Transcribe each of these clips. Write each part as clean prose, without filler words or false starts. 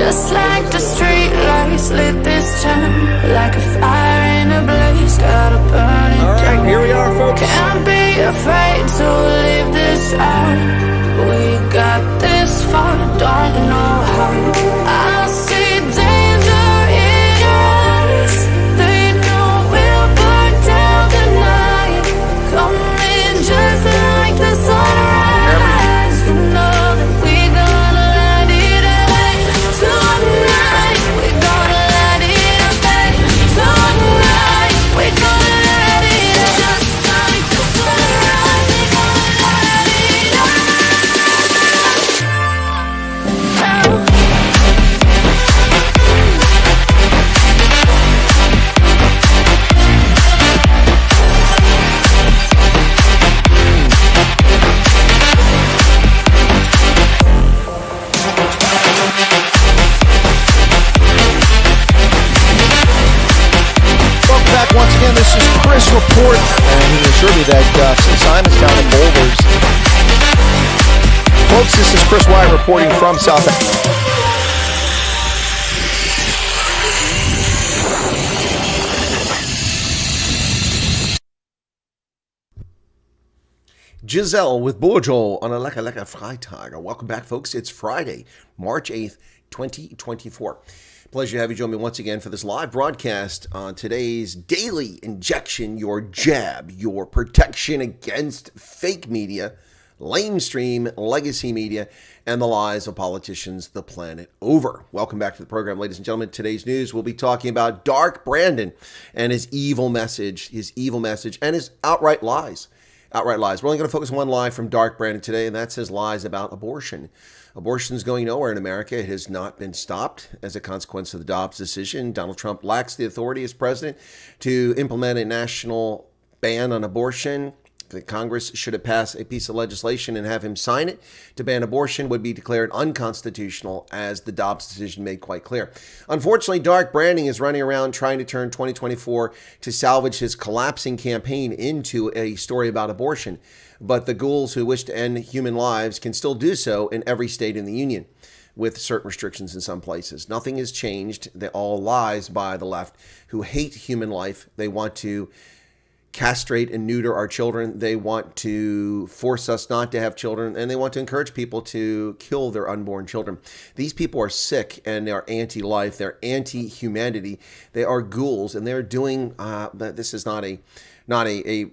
Just like the street lights lit this town, like a fire in a blaze, gotta burn it down. Alright, here we are, folks. Can't be afraid to leave this out. We got this far, don't know how. I see danger in your eyes. They know we'll burn down the night. Coming just like the sunrise. You know that we gonna light it up tonight. We gonna light it up tonight. We gonna light it up just like the sunrise. We gonna light it up. Welcome back once again. This is Chris Report, and he assured me that since Simonstown and Boulders, folks, this is Chris Wyatt reporting from South Africa. Giselle with Bojo on a Lekker Freitag. Welcome back, folks. It's Friday, March 8th, 2024. Pleasure to have you join me once again for this live broadcast on today's daily injection, your jab, your protection against fake media, lamestream, legacy media, and the lies of politicians the planet over. Welcome back to the program, ladies and gentlemen. Today's news, we'll be talking about Dark Brandon and his evil message, and his outright lies. Outright lies. We're only going to focus on one lie from Dark Brandon today, and that's his lies about abortion. Abortion is going nowhere in America. It has not been stopped as a consequence of the Dobbs decision. Donald Trump lacks the authority as president to implement a national ban on abortion. The Congress should have passed a piece of legislation and have him sign it to ban abortion would be declared unconstitutional, as the Dobbs decision made quite clear. Unfortunately, Dark Branding is running around trying to turn 2024 to salvage his collapsing campaign into a story about abortion. But the ghouls who wish to end human lives can still do so in every state in the union, with certain restrictions in some places. Nothing has changed. They're all lies by the left who hate human life. They want to castrate and neuter our children. They want to force us not to have children, and they want to encourage people to kill their unborn children. These people are sick, and they're anti-life. They're anti-humanity. They are ghouls, and they're doing, this is not a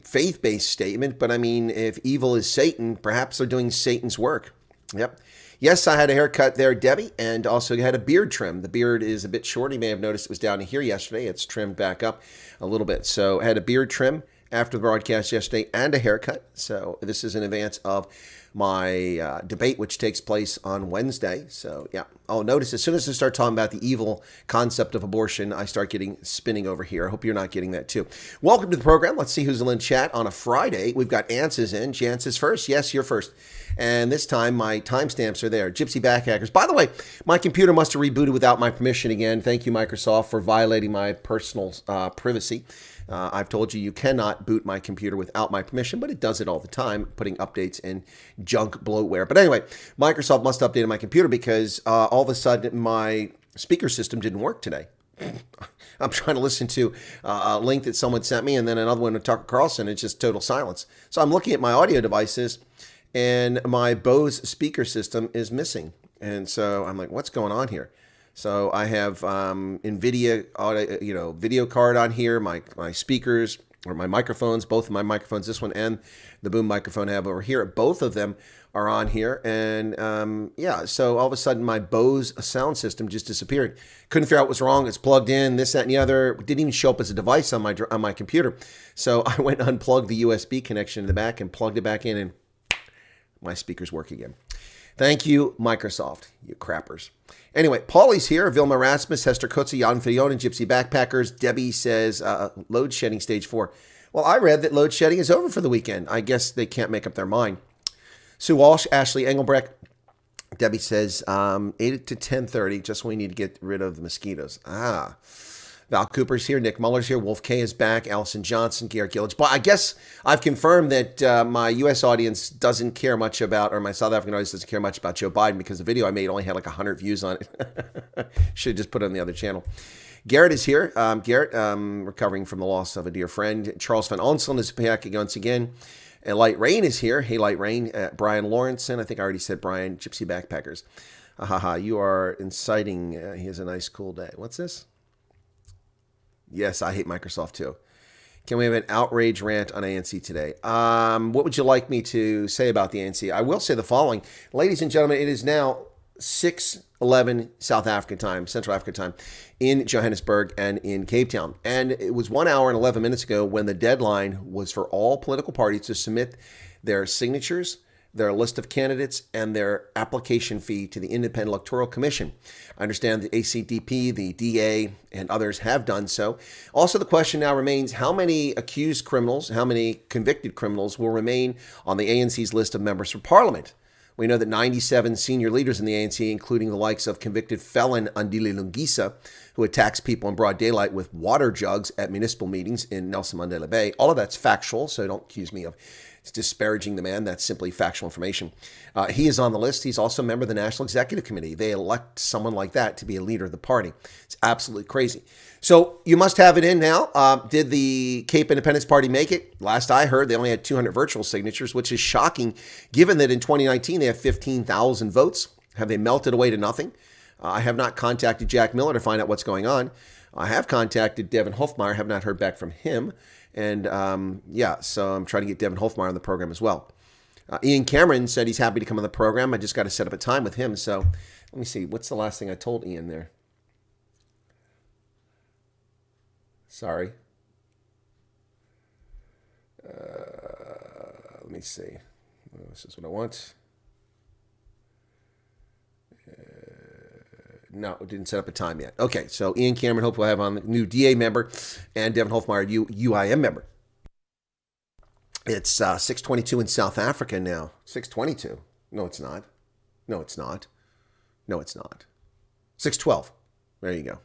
faith-based statement, but I mean, if evil is Satan, perhaps they're doing Satan's work. Yep. Yes, I had a haircut there, Debbie, and also had a beard trim. The beard is a bit short. You may have noticed it was down here yesterday. It's trimmed back up a little bit. So I had a beard trim after the broadcast yesterday and a haircut. So this is in advance of my debate, which takes place on Wednesday. So yeah. Oh, notice as soon as I start talking about the evil concept of abortion, I start getting spinning over here. I hope you're not getting that too. Welcome to the program. Let's see who's in chat on a Friday. We've got Ances in. Chance is first. Yes, you're first. And this time, my timestamps are there. Gypsy Backhackers. By the way, my computer must have rebooted without my permission again. Thank you, Microsoft, for violating my personal privacy. I've told you you cannot boot my computer without my permission, but it does it all the time, putting updates in junk bloatware. But anyway, Microsoft must have updated my computer because all of a sudden my speaker system didn't work today. I'm trying to listen to a link that someone sent me and then another one with Tucker Carlson. It's just total silence. So I'm looking at my audio devices and my Bose speaker system is missing. And so I'm like, what's going on here? So I have NVIDIA audio, video card on here, my speakers or my microphones, both of my microphones, this one and the boom microphone I have over here. Both of them are on here. And yeah, so all of a sudden my Bose sound system just disappeared. Couldn't figure out what was wrong. It's plugged in, this, that, and the other. It didn't even show up as a device on my computer. So I went and unplugged the USB connection in the back and plugged it back in, and my speakers work again. Thank you, Microsoft, you crappers. Anyway, Paulie's here. Vilma Rasmus, Hester Kutze, Jan Fion, and Gypsy Backpackers. Debbie says load shedding stage 4. Well, I read that load shedding is over for the weekend. I guess they can't make up their mind. Sue Walsh, Ashley Engelbrecht. Debbie says 8 to 10:30, just when we need to get rid of the mosquitoes. Val Cooper's here. Nick Muller's here. Wolf K is back. Allison Johnson, Garrett Gillage. But I guess I've confirmed that my U.S. audience doesn't care much about, or my South African audience doesn't care much about Joe Biden because the video I made only had like 100 views on it. Should have just put it on the other channel. Garrett is here. Garrett, recovering from the loss of a dear friend. Charles Van Onselen is back once again. And Light Rain is here. Hey, Light Rain. Brian Lawrenson. I think I already said Brian. Gypsy Backpackers. You are inciting. He has a nice, cool day. What's this? Yes, I hate Microsoft too. Can we have an outrage rant on ANC today? What would you like me to say about the ANC? I will say the following. Ladies and gentlemen, it is now 6:11 South African time, Central African time, in Johannesburg and in Cape Town. And it was 1 hour and 11 minutes ago when the deadline was for all political parties to submit their signatures, their list of candidates, and their application fee to the Independent Electoral Commission. I understand the ACDP, the DA, and others have done so. Also, the question now remains, how many accused criminals, how many convicted criminals will remain on the ANC's list of members for parliament? We know that 97 senior leaders in the ANC, including the likes of convicted felon Andile Lungisa, who attacks people in broad daylight with water jugs at municipal meetings in Nelson Mandela Bay. All of that's factual, so don't accuse me of disparaging the man. That's simply factual information. He is on the list. He's also a member of the National Executive Committee. They elect someone like that to be a leader of the party. It's absolutely crazy. So you must have it in now. Did the Cape Independence Party make it? Last I heard, they only had 200 virtual signatures, which is shocking, given that in 2019 they have 15,000 votes. Have they melted away to nothing? I have not contacted Jack Miller to find out what's going on. I have contacted Devin Hofmeyer, have not heard back from him. And so I'm trying to get Devin Hofmeyer on the program as well. Ian Cameron said he's happy to come on the program. I just got to set up a time with him. So let me see. What's the last thing I told Ian there? Sorry. Let me see. This is what I want. No, it didn't set up a time yet. Okay, so Ian Cameron, hope we'll have on the new DA member, and Devin Hofmeyer, UIM member. It's 6:22 in South Africa now. 6:22. No, it's not. No, it's not. No, it's not. 6:12. There you go.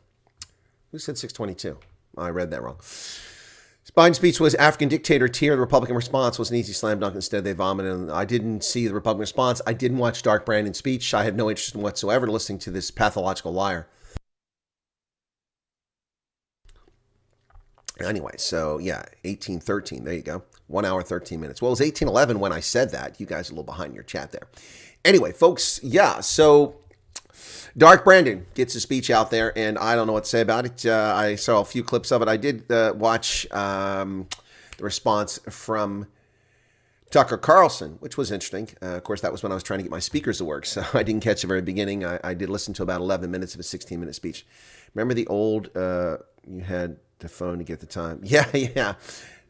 Who said 6:22? Oh, I read that wrong. Biden's speech was African dictator tier. The Republican response was an easy slam dunk. Instead, they vomited. And I didn't see the Republican response. I didn't watch Dark Brandon's speech. I have no interest in whatsoever listening to this pathological liar. Anyway, so yeah, 18:13. There you go. 1 hour, 13 minutes. Well, it was 18:11 when I said that. You guys are a little behind your chat there. Anyway, folks, yeah, so Dark Brandon gets a speech out there, and I don't know what to say about it. I saw a few clips of it. I did watch the response from Tucker Carlson, which was interesting. Of course, that was when I was trying to get my speakers to work, so I didn't catch the very beginning. I did listen to about 11 minutes of a 16-minute speech. Remember the old, you had the phone to get the time. Yeah.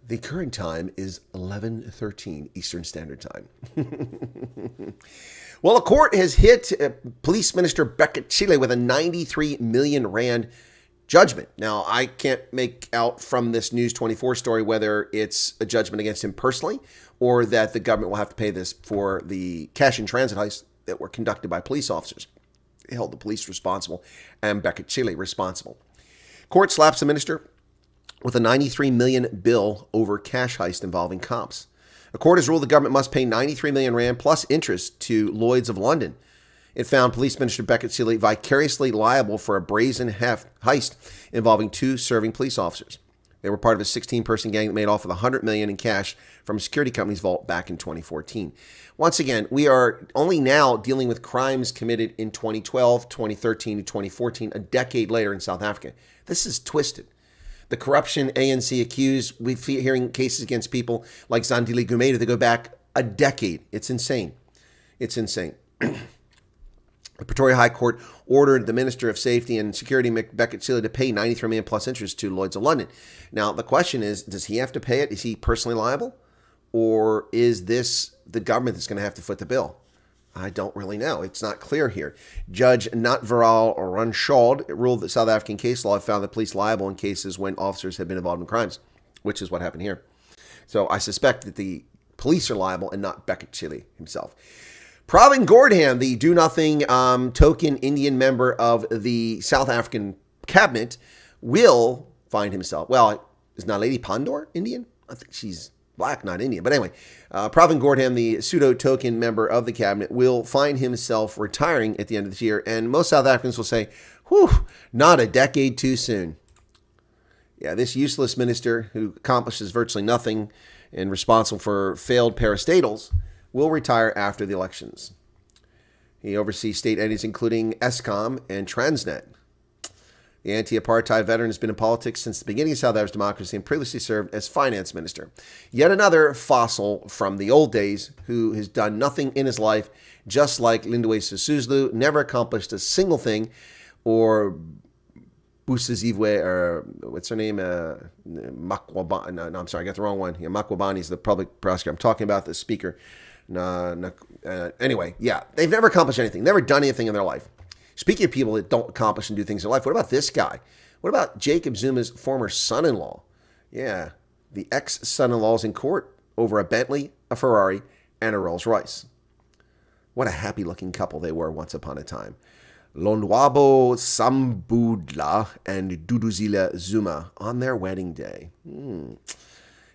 The current time is 11:13 Eastern Standard Time. Well, a court has hit Police Minister Beckett Chile with a 93 million rand judgment. Now, I can't make out from this News 24 story whether it's a judgment against him personally or that the government will have to pay this for the cash in transit heists that were conducted by police officers. They held the police responsible and Beckett Chile responsible. Court slaps the minister with a 93 million bill over cash heist involving cops. A court has ruled the government must pay 93 million rand plus interest to Lloyd's of London. It found Police Minister Beckett Chile vicariously liable for a brazen heist involving 2 serving police officers. They were part of a 16-person gang that made off with 100 million in cash from a security company's vault back in 2014. Once again, we are only now dealing with crimes committed in 2012, 2013, and 2014, a decade later in South Africa. This is twisted. The corruption ANC accused, we're hearing cases against people like Zandile Gumede that go back a decade. It's insane. It's insane. The Pretoria High Court ordered the Minister of Safety and Security, Beckett Chile, to pay 93 million plus interest to Lloyd's of London. Now, the question is, does he have to pay it? Is he personally liable? Or is this the government that's going to have to foot the bill? I don't really know. It's not clear here. Judge Natvaral Ranshaud ruled that South African case law found the police liable in cases when officers had been involved in crimes, which is what happened here. So I suspect that the police are liable and not Beckett Chile himself. Pravin Gordhan, the do-nothing token Indian member of the South African cabinet, will find himself, well, is Naledi Pandor Indian? I think she's black, not Indian. But anyway, Pravin Gordhan, the pseudo-token member of the cabinet, will find himself retiring at the end of this year. And most South Africans will say, whew, not a decade too soon. Yeah, this useless minister who accomplishes virtually nothing and responsible for failed parastatals will retire after the elections. He oversees state entities including Eskom and Transnet. The anti-apartheid veteran has been in politics since the beginning of South Africa's democracy and previously served as finance minister. Yet another fossil from the old days who has done nothing in his life, just like Lindiwe Sisulu, never accomplished a single thing, or Busizivwe, or what's her name? Makwabani. No, I'm sorry, I got the wrong one. Yeah, Makwabani is the public prosecutor. I'm talking about the speaker. Anyway, yeah, they've never accomplished anything, never done anything in their life. Speaking of people that don't accomplish and do things in life, what about this guy? What about Jacob Zuma's former son-in-law? Yeah, the ex-son-in-law's in court over a Bentley, a Ferrari, and a Rolls-Royce. What a happy-looking couple they were once upon a time. Lonwabo Sambudla and Duduzile Zuma on their wedding day.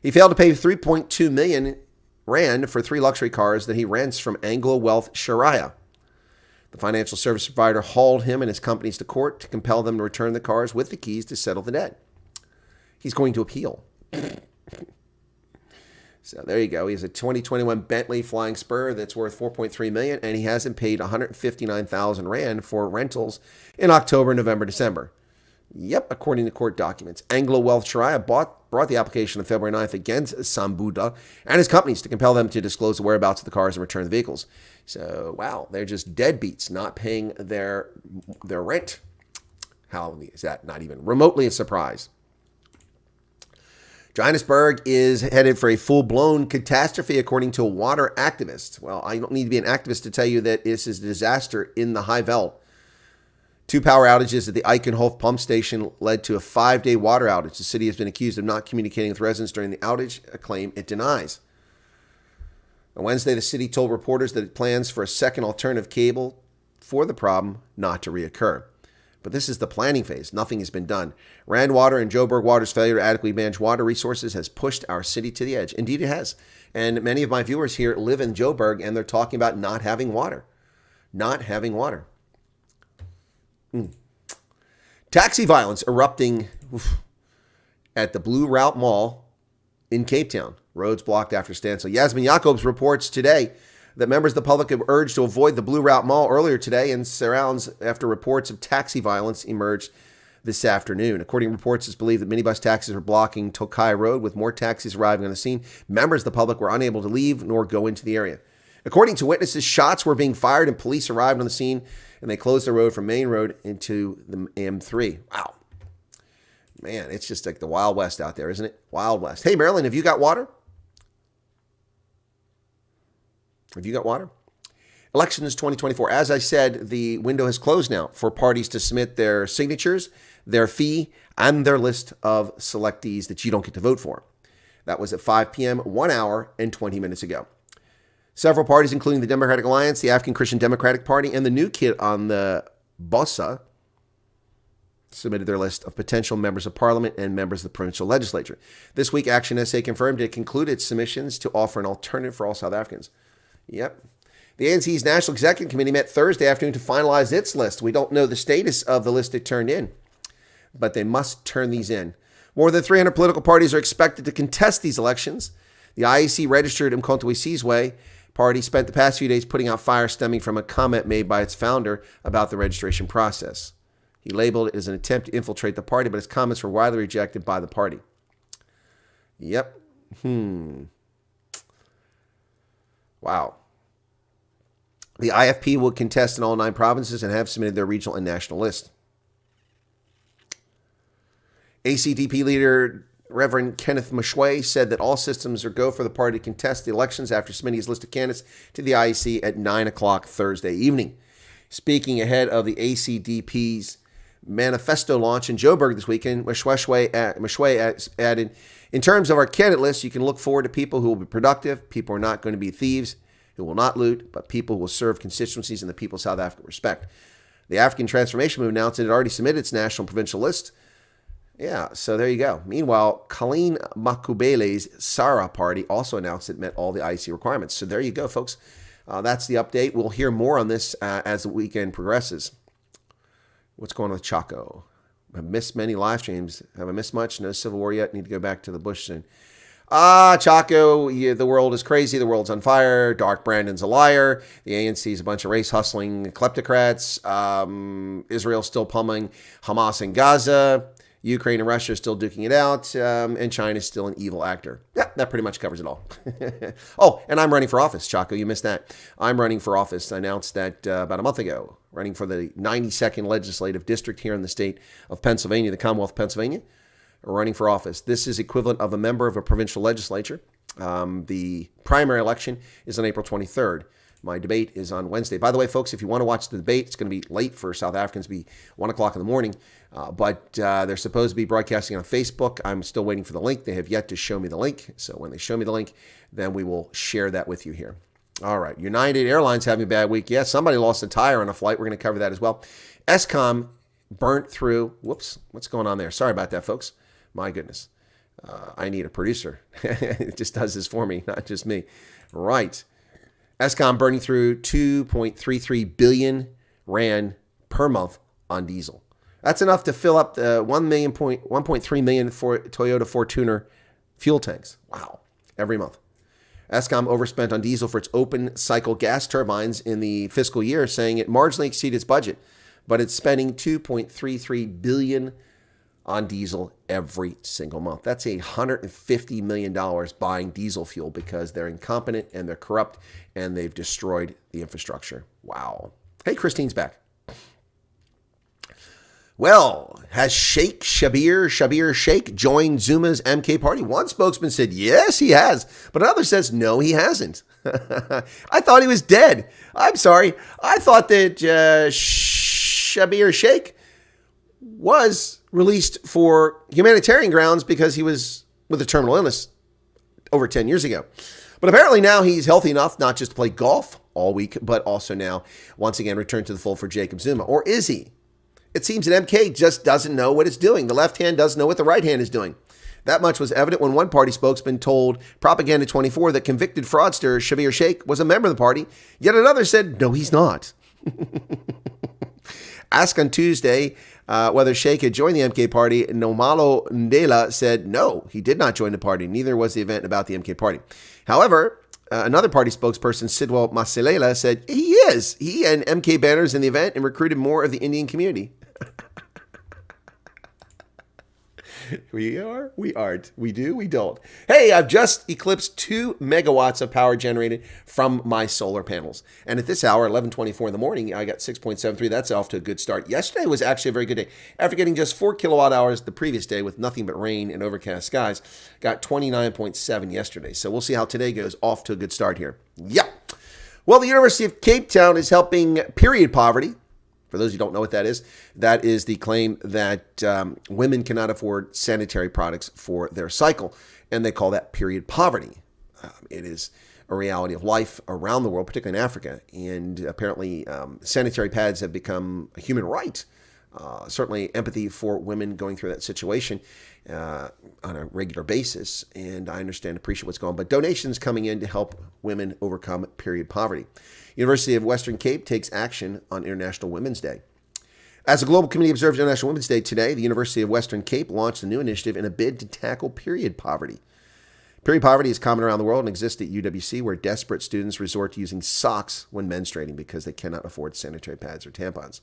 He failed to pay 3.2 million rand for 3 luxury cars that he rents from Anglo Wealth Sharia. The financial service provider hauled him and his companies to court to compel them to return the cars with the keys to settle the debt. He's going to appeal. So there you go. He has a 2021 Bentley Flying Spur that's worth 4.3 million, and he hasn't paid 159,000 rand for rentals in October, November, December. Yep, according to court documents. Anglo Wealth Sharia brought the application on February 9th against Sambuda and his companies to compel them to disclose the whereabouts of the cars and return the vehicles. So, wow, they're just deadbeats, not paying their rent. How is that not even remotely a surprise? Johannesburg is headed for a full-blown catastrophe, according to a water activist. Well, I don't need to be an activist to tell you that this is a disaster in the High Veld. 2 power outages at the Eikenhof pump station led to a 5-day water outage. The city has been accused of not communicating with residents during the outage, a claim it denies. On Wednesday, the city told reporters that it plans for a second alternative cable for the problem not to reoccur. But this is the planning phase. Nothing has been done. Rand Water and Joburg Water's failure to adequately manage water resources has pushed our city to the edge. Indeed, it has. And many of my viewers here live in Joburg, and they're talking about not having water. Not having water. Taxi violence erupting at the Blue Route Mall in Cape Town. Roads blocked after standstill. Yasmin Jacobs reports today that members of the public have urged to avoid the Blue Route Mall earlier today and surrounds after reports of taxi violence emerged this afternoon. According to reports, it's believed that minibus taxis were blocking Tokai Road with more taxis arriving on the scene. Members of the public were unable to leave nor go into the area. According to witnesses, shots were being fired and police arrived on the scene and they closed the road from Main Road into the M3. Wow. Man, it's just like the Wild West out there, isn't it? Wild West. Hey, Marilyn, have you got water? Have you got water? Elections 2024. As I said, the window has closed now for parties to submit their signatures, their fee, and their list of selectees that you don't get to vote for. That was at 5 p.m., 1 hour and 20 minutes ago. Several parties, including the Democratic Alliance, the African Christian Democratic Party, and the new kid on the Bossa, submitted their list of potential members of parliament and members of the provincial legislature. This week, Action SA confirmed it concluded submissions to offer an alternative for all South Africans. Yep. The ANC's National Executive Committee met Thursday afternoon to finalize its list. We don't know the status of the list it turned in, but they must turn these in. More than 300 political parties are expected to contest these elections. The IEC registered Umkhonto we Sizwe party spent the past few days putting out fire stemming from a comment made by its founder about the registration process. He labeled it as an attempt to infiltrate the party, but his comments were widely rejected by the party. Yep. Wow. The IFP will contest in all 9 provinces and have submitted their regional and national list. ACDP leader Reverend Kenneth Mashwe said that all systems are go for the party to contest the elections after submitting his list of candidates to the IEC at 9 o'clock Thursday evening. Speaking ahead of the ACDP's manifesto launch in Joburg this weekend, Mashwe added, in terms of our candidate list, you can look forward to people who will be productive, people who are not going to be thieves, who will not loot, but people who will serve constituencies and the people of South Africa respect. The African Transformation Movement announced it had already submitted its national and provincial list Yeah, so there you go. Meanwhile, Colleen Makubele's Sara party also announced it met all the IEC requirements. So there you go, folks. That's the update. We'll hear more on this as the weekend progresses. What's going on with Chaco? I've missed many live streams. Have I missed much? No Civil War yet. Need to go back to the bush soon. Chaco, the world is crazy. The world's on fire. Dark Brandon's a liar. The ANC is a bunch of race-hustling kleptocrats. Israel's still pummeling Hamas in Gaza. Ukraine and Russia are still duking it out. And China's still an evil actor. Yeah, that pretty much covers it all. Oh, and I'm running for office, Chaco. You missed that. I'm running for office. I announced that about a month ago. Running for the 92nd Legislative District here in the state of Pennsylvania, the Commonwealth of Pennsylvania. Running for office. This is equivalent of a member of a provincial legislature. The primary election is on April 23rd. My debate is on Wednesday. By the way, folks, if you want to watch the debate, it's going to be late for South Africans, be 1 o'clock in the morning. But they're supposed to be broadcasting on Facebook. I'm still waiting for the link. They have yet to show me the link. So when they show me the link, then we will share that with you here. All right. United Airlines having a bad week. Yeah, somebody lost a tire on a flight. We're going to cover that as well. Escom burnt through. Whoops. What's going on there? Sorry about that, folks. My goodness. I need a producer. It just does this for me, not just me. Right. Escom burning through 2.33 billion rand per month on diesel. That's enough to fill up the 1.3 million for Toyota Fortuner fuel tanks. Wow. Every month. Escom overspent on diesel for its open cycle gas turbines in the fiscal year, saying it marginally exceeded its budget, but it's spending 2.33 billion on diesel every single month. That's $150 million buying diesel fuel because they're incompetent and they're corrupt and they've destroyed the infrastructure. Wow. Hey, Christine's back. Well, has Sheikh Shabir Sheikh joined Zuma's MK party? One spokesman said, yes, he has. But another says, no, he hasn't. I thought he was dead. I'm sorry. I thought that Shabir Sheikh was released for humanitarian grounds because he was with a terminal illness over 10 years ago. But apparently now he's healthy enough not just to play golf all week, but also now once again return to the fold for Jacob Zuma. Or is he? It seems that MK just doesn't know what it's doing. The left hand doesn't know what the right hand is doing. That much was evident when one party spokesman told Propaganda 24 that convicted fraudster Shabir Sheikh was a member of the party, yet another said, no, he's not. Asked on Tuesday whether Sheikh had joined the MK party, Nomalo Ndela said no, he did not join the party. Neither was the event about the MK party. However, another party spokesperson, Sidwell Maselela, said he is. He and MK banners in the event and recruited more of the Indian community. We aren't. We do, we don't. Hey, I've just eclipsed 2 megawatts of power generated from my solar panels. And at this hour, 11:24 in the morning, I got 6.73. That's off to a good start. Yesterday was actually a very good day. After getting just 4 kilowatt hours the previous day with nothing but rain and overcast skies, got 29.7 yesterday. So we'll see how today goes. Off to a good start here. Yeah. Well, the University of Cape Town is helping period poverty. For those who don't know what that is the claim that women cannot afford sanitary products for their cycle, and they call that period poverty. It is a reality of life around the world, particularly in Africa, and apparently sanitary pads have become a human right. Certainly empathy for women going through that situation on a regular basis, and I understand, appreciate what's going on, but donations coming in to help women overcome period poverty. University of Western Cape takes action on International Women's Day. As the Global Committee observes International Women's Day today, the University of Western Cape launched a new initiative in a bid to tackle period poverty. Period poverty is common around the world and exists at UWC, where desperate students resort to using socks when menstruating because they cannot afford sanitary pads or tampons.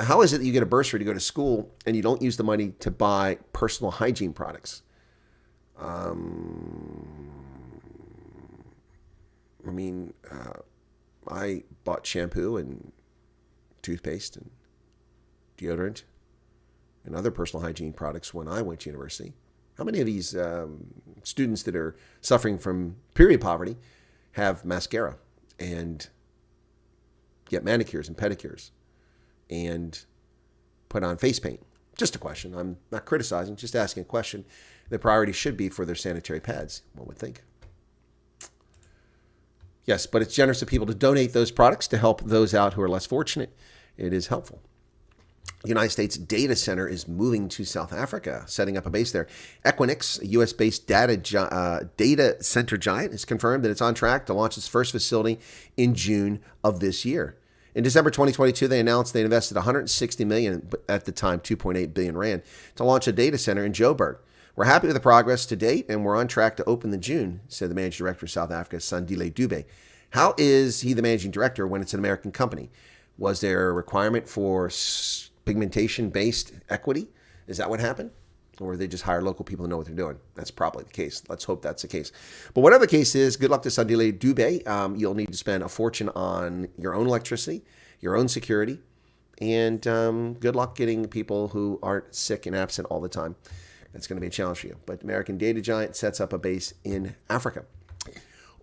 How is it that you get a bursary to go to school and you don't use the money to buy personal hygiene products? I bought shampoo and toothpaste and deodorant and other personal hygiene products when I went to university. How many of these students that are suffering from period poverty have mascara and get manicures and pedicures and put on face paint? Just a question. I'm not criticizing, just asking a question. The priority should be for their sanitary pads, one would think. Yes, but it's generous of people to donate those products to help those out who are less fortunate. It is helpful. United States data center is moving to South Africa, setting up a base there. Equinix, a U.S.-based data center giant, has confirmed that it's on track to launch its first facility in June of this year. In December 2022, they announced they invested 160 million, at the time 2.8 billion rand, to launch a data center in Joburg. We're happy with the progress to date, and we're on track to open in June, said the managing director of South Africa, Sandile Dube. How is he the managing director when it's an American company? Was there a requirement for pigmentation-based equity? Is that what happened? Or they just hire local people who know what they're doing? That's probably the case. Let's hope that's the case. But whatever the case is, good luck to Sandile Dube. You'll need to spend a fortune on your own electricity, your own security, and good luck getting people who aren't sick and absent all the time. That's going to be a challenge for you. But American data giant sets up a base in Africa.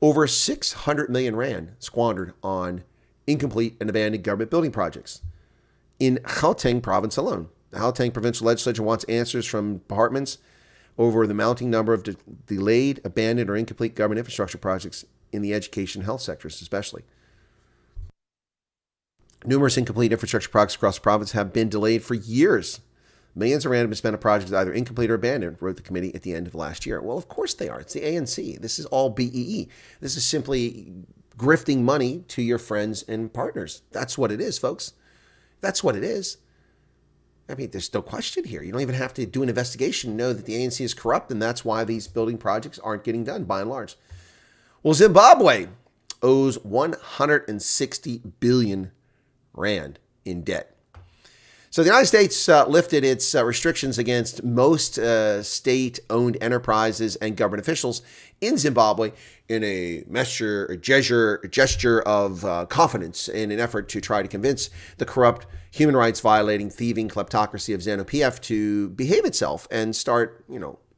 Over 600 million rand squandered on incomplete and abandoned government building projects in Gauteng province alone. The Gauteng provincial legislature wants answers from departments over the mounting number of delayed, abandoned, or incomplete government infrastructure projects in the education and health sectors especially. Numerous incomplete infrastructure projects across the province have been delayed for years. Millions of rand have been spent on projects either incomplete or abandoned, wrote the committee at the end of last year. Well, of course they are. It's the ANC. This is all BEE. This is simply grifting money to your friends and partners. That's what it is, folks. That's what it is. I mean, there's no question here. You don't even have to do an investigation to know that the ANC is corrupt, and that's why these building projects aren't getting done, by and large. Well, Zimbabwe owes 160 billion rand in debt. So the United States lifted its restrictions against most state-owned enterprises and government officials in Zimbabwe in a gesture of confidence in an effort to try to convince the corrupt, human rights violating, thieving kleptocracy of ZANU-PF to behave itself and start,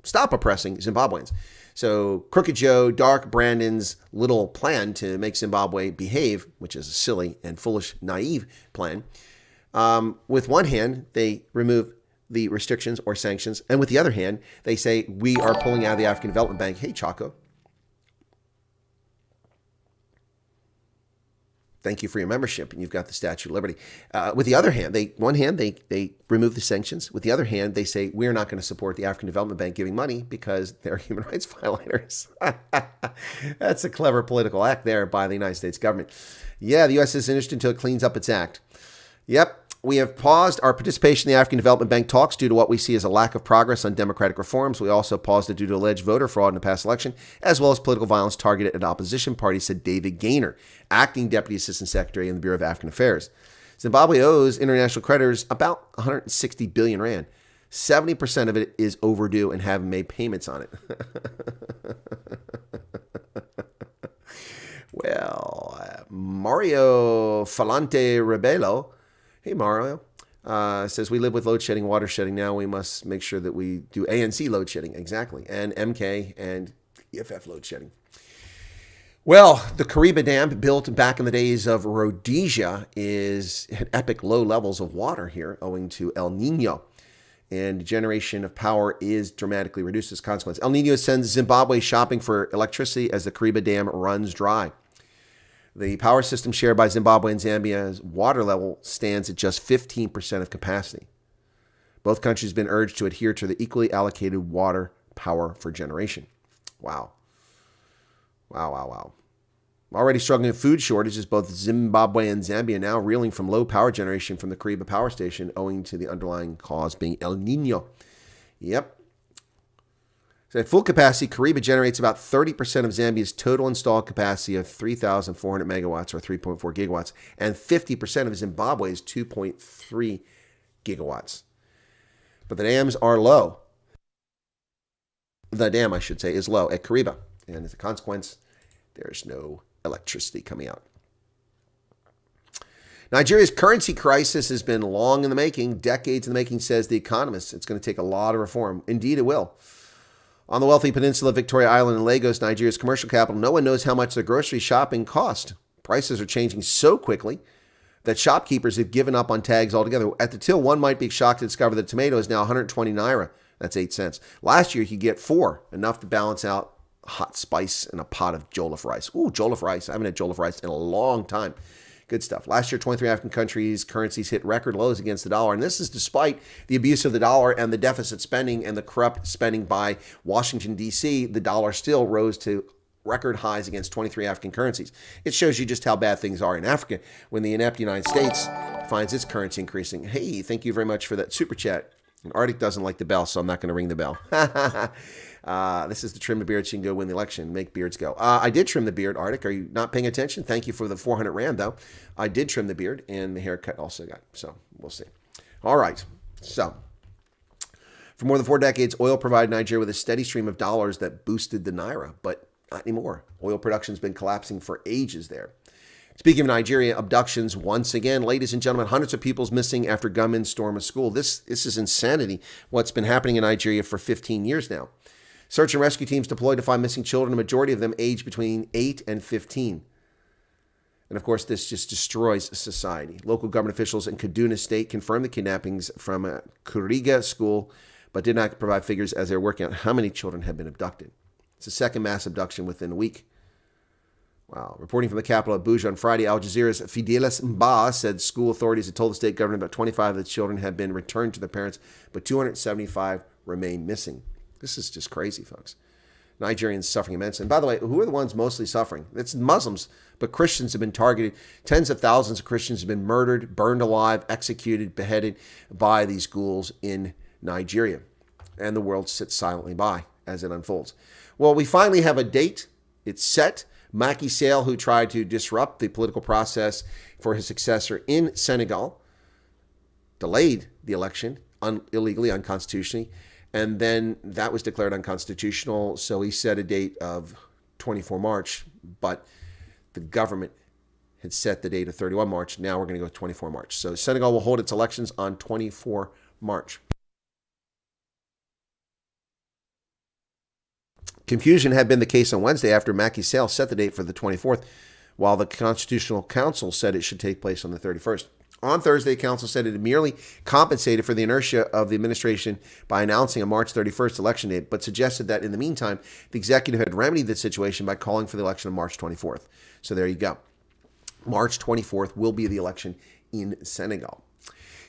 stop oppressing Zimbabweans. So Crooked Joe, Dark Brandon's little plan to make Zimbabwe behave, which is a silly and foolish, naive plan. With one hand, they remove the restrictions or sanctions. And with the other hand, they say, we are pulling out of the African Development Bank. Hey, Chaco. Thank you for your membership. And you've got the Statue of Liberty. With the other hand, they remove the sanctions. With the other hand, they say, we're not going to support the African Development Bank giving money because they're human rights violators. That's a clever political act there by the United States government. Yeah, the U.S. is interested until it cleans up its act. Yep. We have paused our participation in the African Development Bank talks due to what we see as a lack of progress on democratic reforms. We also paused it due to alleged voter fraud in the past election, as well as political violence targeted at opposition parties, said David Gaynor, acting Deputy Assistant Secretary in the Bureau of African Affairs. Zimbabwe owes international creditors about 160 billion rand. 70% of it is overdue and haven't made payments on it. Well, Mario Falante Rebelo, hey, Mario, says we live with load shedding, water shedding. Now we must make sure that we do ANC load shedding. Exactly. And MK and EFF load shedding. Well, the Kariba Dam, built back in the days of Rhodesia, is at epic low levels of water here owing to El Nino. And generation of power is dramatically reduced as a consequence. El Nino sends Zimbabwe shopping for electricity as the Kariba Dam runs dry. The power system shared by Zimbabwe and Zambia's water level stands at just 15% of capacity. Both countries have been urged to adhere to the equally allocated water power for generation. Wow. Wow. Already struggling with food shortages, both Zimbabwe and Zambia now reeling from low power generation from the Kariba power station owing to the underlying cause being El Nino. Yep. So at full capacity, Kariba generates about 30% of Zambia's total installed capacity of 3,400 megawatts or 3.4 gigawatts, and 50% of Zimbabwe's 2.3 gigawatts. But the dams are low. The dam, I should say, is low at Kariba. And as a consequence, there's no electricity coming out. Nigeria's currency crisis has been long in the making, decades in the making, says The Economist. It's going to take a lot of reform. Indeed, it will. On the wealthy peninsula of Victoria Island in Lagos, Nigeria's commercial capital, no one knows how much their grocery shopping cost. Prices are changing so quickly that shopkeepers have given up on tags altogether. At the till, one might be shocked to discover that tomato is now 120 naira. That's 8 cents. Last year, you could get 4, enough to balance out hot spice and a pot of jollof rice. Ooh, jollof rice. I haven't had jollof rice in a long time. Good stuff. Last year, 23 African countries' currencies hit record lows against the dollar, and this is despite the abuse of the dollar and the deficit spending and the corrupt spending by Washington, D.C. The dollar still rose to record highs against 23 African currencies. It shows you just how bad things are in Africa when the inept United States finds its currency increasing. Hey, thank you very much for that super chat. And Arctic doesn't like the bell, so I'm not going to ring the bell. This is the trim the beard so you can go win the election. Make beards go. I did trim the beard, Arctic. Are you not paying attention? Thank you for the 400 Rand, though. I did trim the beard, and the haircut also got. So we'll see. All right. So for more than 4 decades, oil provided Nigeria with a steady stream of dollars that boosted the naira, but not anymore. Oil production has been collapsing for ages there. Speaking of Nigeria, abductions once again. Ladies and gentlemen, hundreds of people's missing after gunmen storm a school. This is insanity, what's been happening in Nigeria for 15 years now. Search and rescue teams deployed to find missing children, a majority of them aged between 8 and 15. And of course, this just destroys society. Local government officials in Kaduna State confirmed the kidnappings from a Kuriga school, but did not provide figures as they were working out how many children had been abducted. It's the second mass abduction within a week. Wow. Reporting from the capital of Abuja on Friday, Al Jazeera's Fidelis Mba said school authorities had told the state government about 25 of the children had been returned to their parents, but 275 remain missing. This is just crazy, folks. Nigerians suffering immensely. And by the way, who are the ones mostly suffering? It's Muslims, but Christians have been targeted. Tens of thousands of Christians have been murdered, burned alive, executed, beheaded by these ghouls in Nigeria. And the world sits silently by as it unfolds. Well, we finally have a date. It's set. Macky Sall, who tried to disrupt the political process for his successor in Senegal, delayed the election illegally, unconstitutionally, and then that was declared unconstitutional, so he set a date of 24 March, but the government had set the date of 31 March. Now we're going to go 24 March. So Senegal will hold its elections on 24 March. Confusion had been the case on Wednesday after Macky Sall set the date for the 24th, while the Constitutional Council said it should take place on the 31st. On Thursday, the council said it had merely compensated for the inertia of the administration by announcing a March 31st election date, but suggested that in the meantime, the executive had remedied the situation by calling for the election on March 24th. So there you go. March 24th will be the election in Senegal.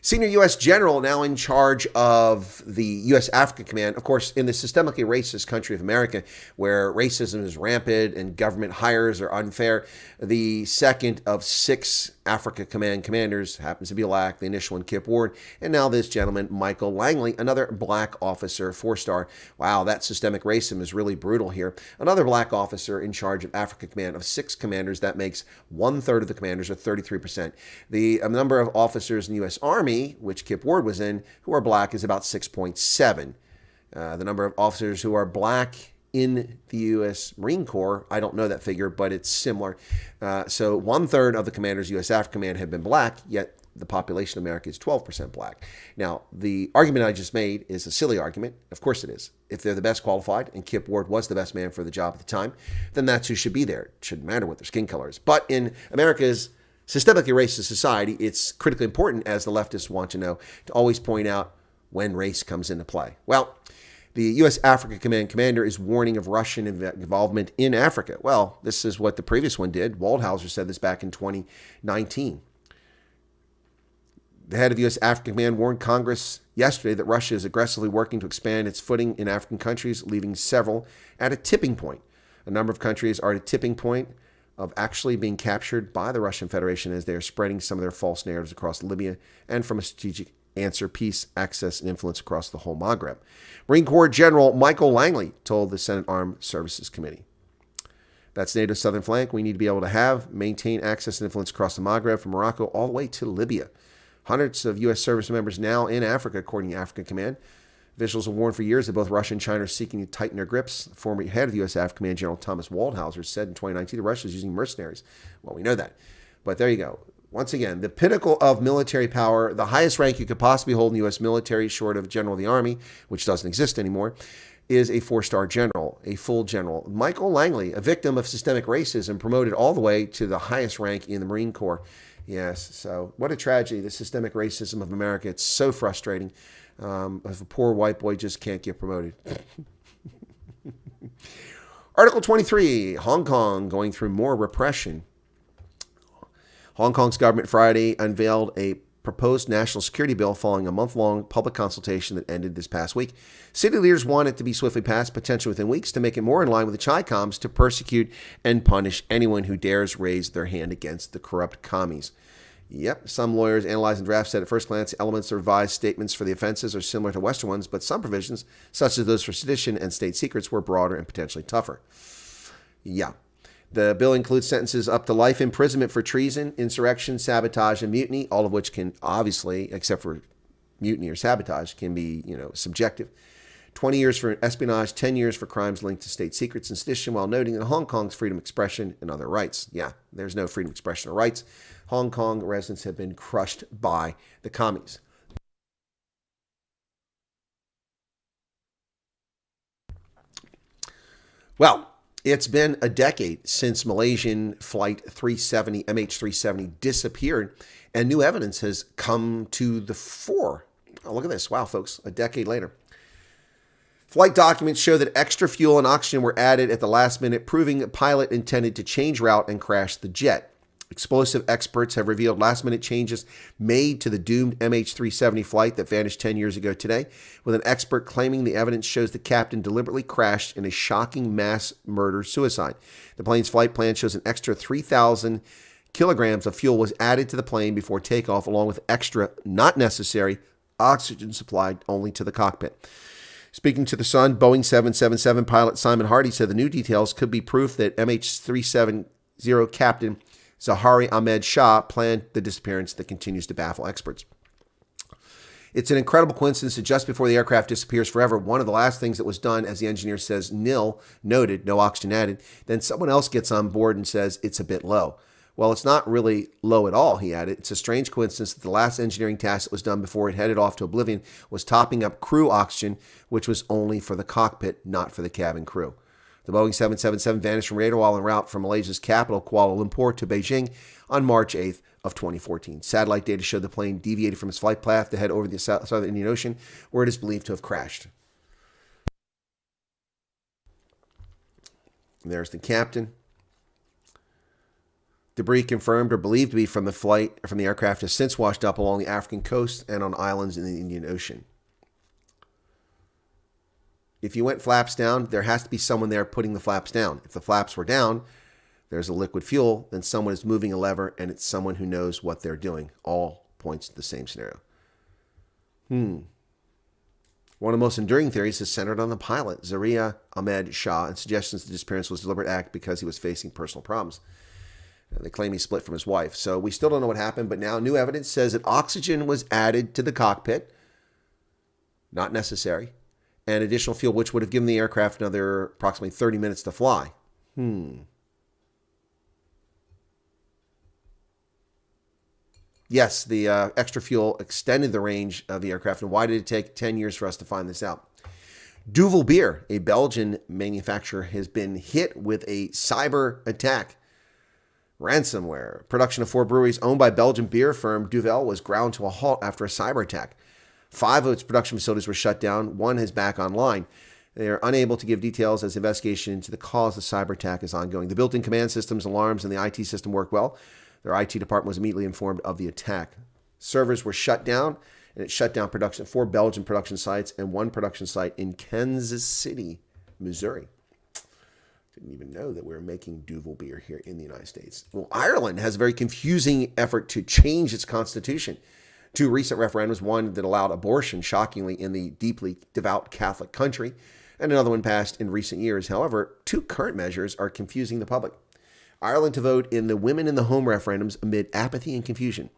Senior U.S. general now in charge of the US-Africa Command, of course, in the systemically racist country of America, where racism is rampant and government hires are unfair. The second of 6 Africa Command commanders happens to be black, the initial one, Kip Ward, and now this gentleman, Michael Langley, another black officer, 4-star. Wow, that systemic racism is really brutal here. Another black officer in charge of Africa Command. Of 6 commanders, that makes 1/3 of the commanders, or 33%. The number of officers in the U.S. Army, which Kip Ward was in, who are black, is about 6.7. The number of officers who are black in the U.S. Marine Corps, I don't know that figure, but it's similar. So 1/3 of the commanders, U.S. Africa Command, have been black, yet the population of America is 12% black. Now, the argument I just made is a silly argument. Of course it is. If they're the best qualified, and Kip Ward was the best man for the job at the time, then that's who should be there. It shouldn't matter what their skin color is. But in America's systemically racist society, it's critically important, as the leftists want to know, to always point out when race comes into play. Well, the U.S. Africa Command commander is warning of Russian involvement in Africa. Well, this is what the previous one did. Waldhauser said this back in 2019. The head of U.S. Africa Command warned Congress yesterday that Russia is aggressively working to expand its footing in African countries, leaving several at a tipping point. A number of countries are at a tipping point of actually being captured by the Russian Federation as they are spreading some of their false narratives across Libya and from a strategic answer, peace, access, and influence across the whole Maghreb. Marine Corps General Michael Langley told the Senate Armed Services Committee. That's NATO's southern flank. We need to be able to maintain access and influence across the Maghreb from Morocco all the way to Libya. Hundreds of U.S. service members now in Africa, according to African Command. Officials have warned for years that both Russia and China are seeking to tighten their grips. Former head of the U.S. Africa Command, General Thomas Waldhauser, said in 2019 that Russia is using mercenaries. Well, we know that. But there you go. Once again, the pinnacle of military power, the highest rank you could possibly hold in the U.S. military, short of General of the Army, which doesn't exist anymore, is a 4-star general, a full general. Michael Langley, a victim of systemic racism, promoted all the way to the highest rank in the Marine Corps. Yes, so what a tragedy, the systemic racism of America. It's so frustrating. If a poor white boy just can't get promoted. Article 23, Hong Kong going through more repression. Hong Kong's government Friday unveiled a proposed national security bill following a month-long public consultation that ended this past week. City leaders want it to be swiftly passed, potentially within weeks, to make it more in line with the Chi-Coms to persecute and punish anyone who dares raise their hand against the corrupt commies. Yep, some lawyers analyzing the draft said at first glance elements of revised statements for the offenses are similar to Western ones, but some provisions, such as those for sedition and state secrets, were broader and potentially tougher. Yeah. The bill includes sentences up to life imprisonment for treason, insurrection, sabotage, and mutiny, all of which can obviously, except for mutiny or sabotage, can be, subjective. 20 years for espionage, 10 years for crimes linked to state secrets and sedition, while noting that Hong Kong's freedom of expression and other rights. Yeah, there's no freedom of expression or rights. Hong Kong residents have been crushed by the commies. Well, it's been a decade since Malaysian Flight 370, MH370, disappeared, and new evidence has come to the fore. Oh, look at this. Wow, folks, a decade later. Flight documents show that extra fuel and oxygen were added at the last minute, proving the pilot intended to change route and crash the jet. Explosive experts have revealed last-minute changes made to the doomed MH370 flight that vanished 10 years ago today, with an expert claiming the evidence shows the captain deliberately crashed in a shocking mass murder-suicide. The plane's flight plan shows an extra 3,000 kilograms of fuel was added to the plane before takeoff, along with extra, not necessary, oxygen supplied only to the cockpit. Speaking to The Sun, Boeing 777 pilot Simon Hardy said the new details could be proof that MH370 captain Zahari Ahmed Shah planned the disappearance that continues to baffle experts. It's an incredible coincidence that just before the aircraft disappears forever, one of the last things that was done, as the engineer says, nil, noted, no oxygen added, then someone else gets on board and says it's a bit low. Well, it's not really low at all, he added. It's a strange coincidence that the last engineering task that was done before it headed off to oblivion was topping up crew oxygen, which was only for the cockpit, not for the cabin crew. The Boeing 777 vanished from radar while en route from Malaysia's capital, Kuala Lumpur, to Beijing on March 8th of 2014. Satellite data showed the plane deviated from its flight path to head over the Southern Indian Ocean, where it is believed to have crashed. And there's the captain. Debris confirmed or believed to be from the aircraft has since washed up along the African coast and on islands in the Indian Ocean. If you went flaps down, there has to be someone there putting the flaps down. If the flaps were down, there's a liquid fuel, then someone is moving a lever, and it's someone who knows what they're doing. All points to the same scenario. One of the most enduring theories is centered on the pilot, Zaria Ahmed Shah, and suggestions the disappearance was a deliberate act because he was facing personal problems. They claim he split from his wife. So we still don't know what happened, but now new evidence says that oxygen was added to the cockpit, not necessary, and additional fuel, which would have given the aircraft another approximately 30 minutes to fly. Yes, the extra fuel extended the range of the aircraft. And why did it take 10 years for us to find this out? Duvel Beer, a Belgian manufacturer, has been hit with a cyber attack. Ransomware. Production of 4 breweries owned by Belgian beer firm Duvel was ground to a halt after a cyber attack. 5 of its production facilities were shut down. 1 is back online. They are unable to give details as the investigation into the cause of the cyber attack is ongoing. The built-in command systems, alarms, and the IT system work well. Their IT department was immediately informed of the attack. Servers were shut down, and it shut down production at 4 Belgian production sites and 1 production site in Kansas City, Missouri. Didn't even know that we were making Duvel beer here in the United States. Well, Ireland has a very confusing effort to change its constitution. 2 recent referendums, one that allowed abortion, shockingly, in the deeply devout Catholic country, and another one passed in recent years. However, 2 current measures are confusing the public. Ireland to vote in the Women in the Home referendums amid apathy and confusion.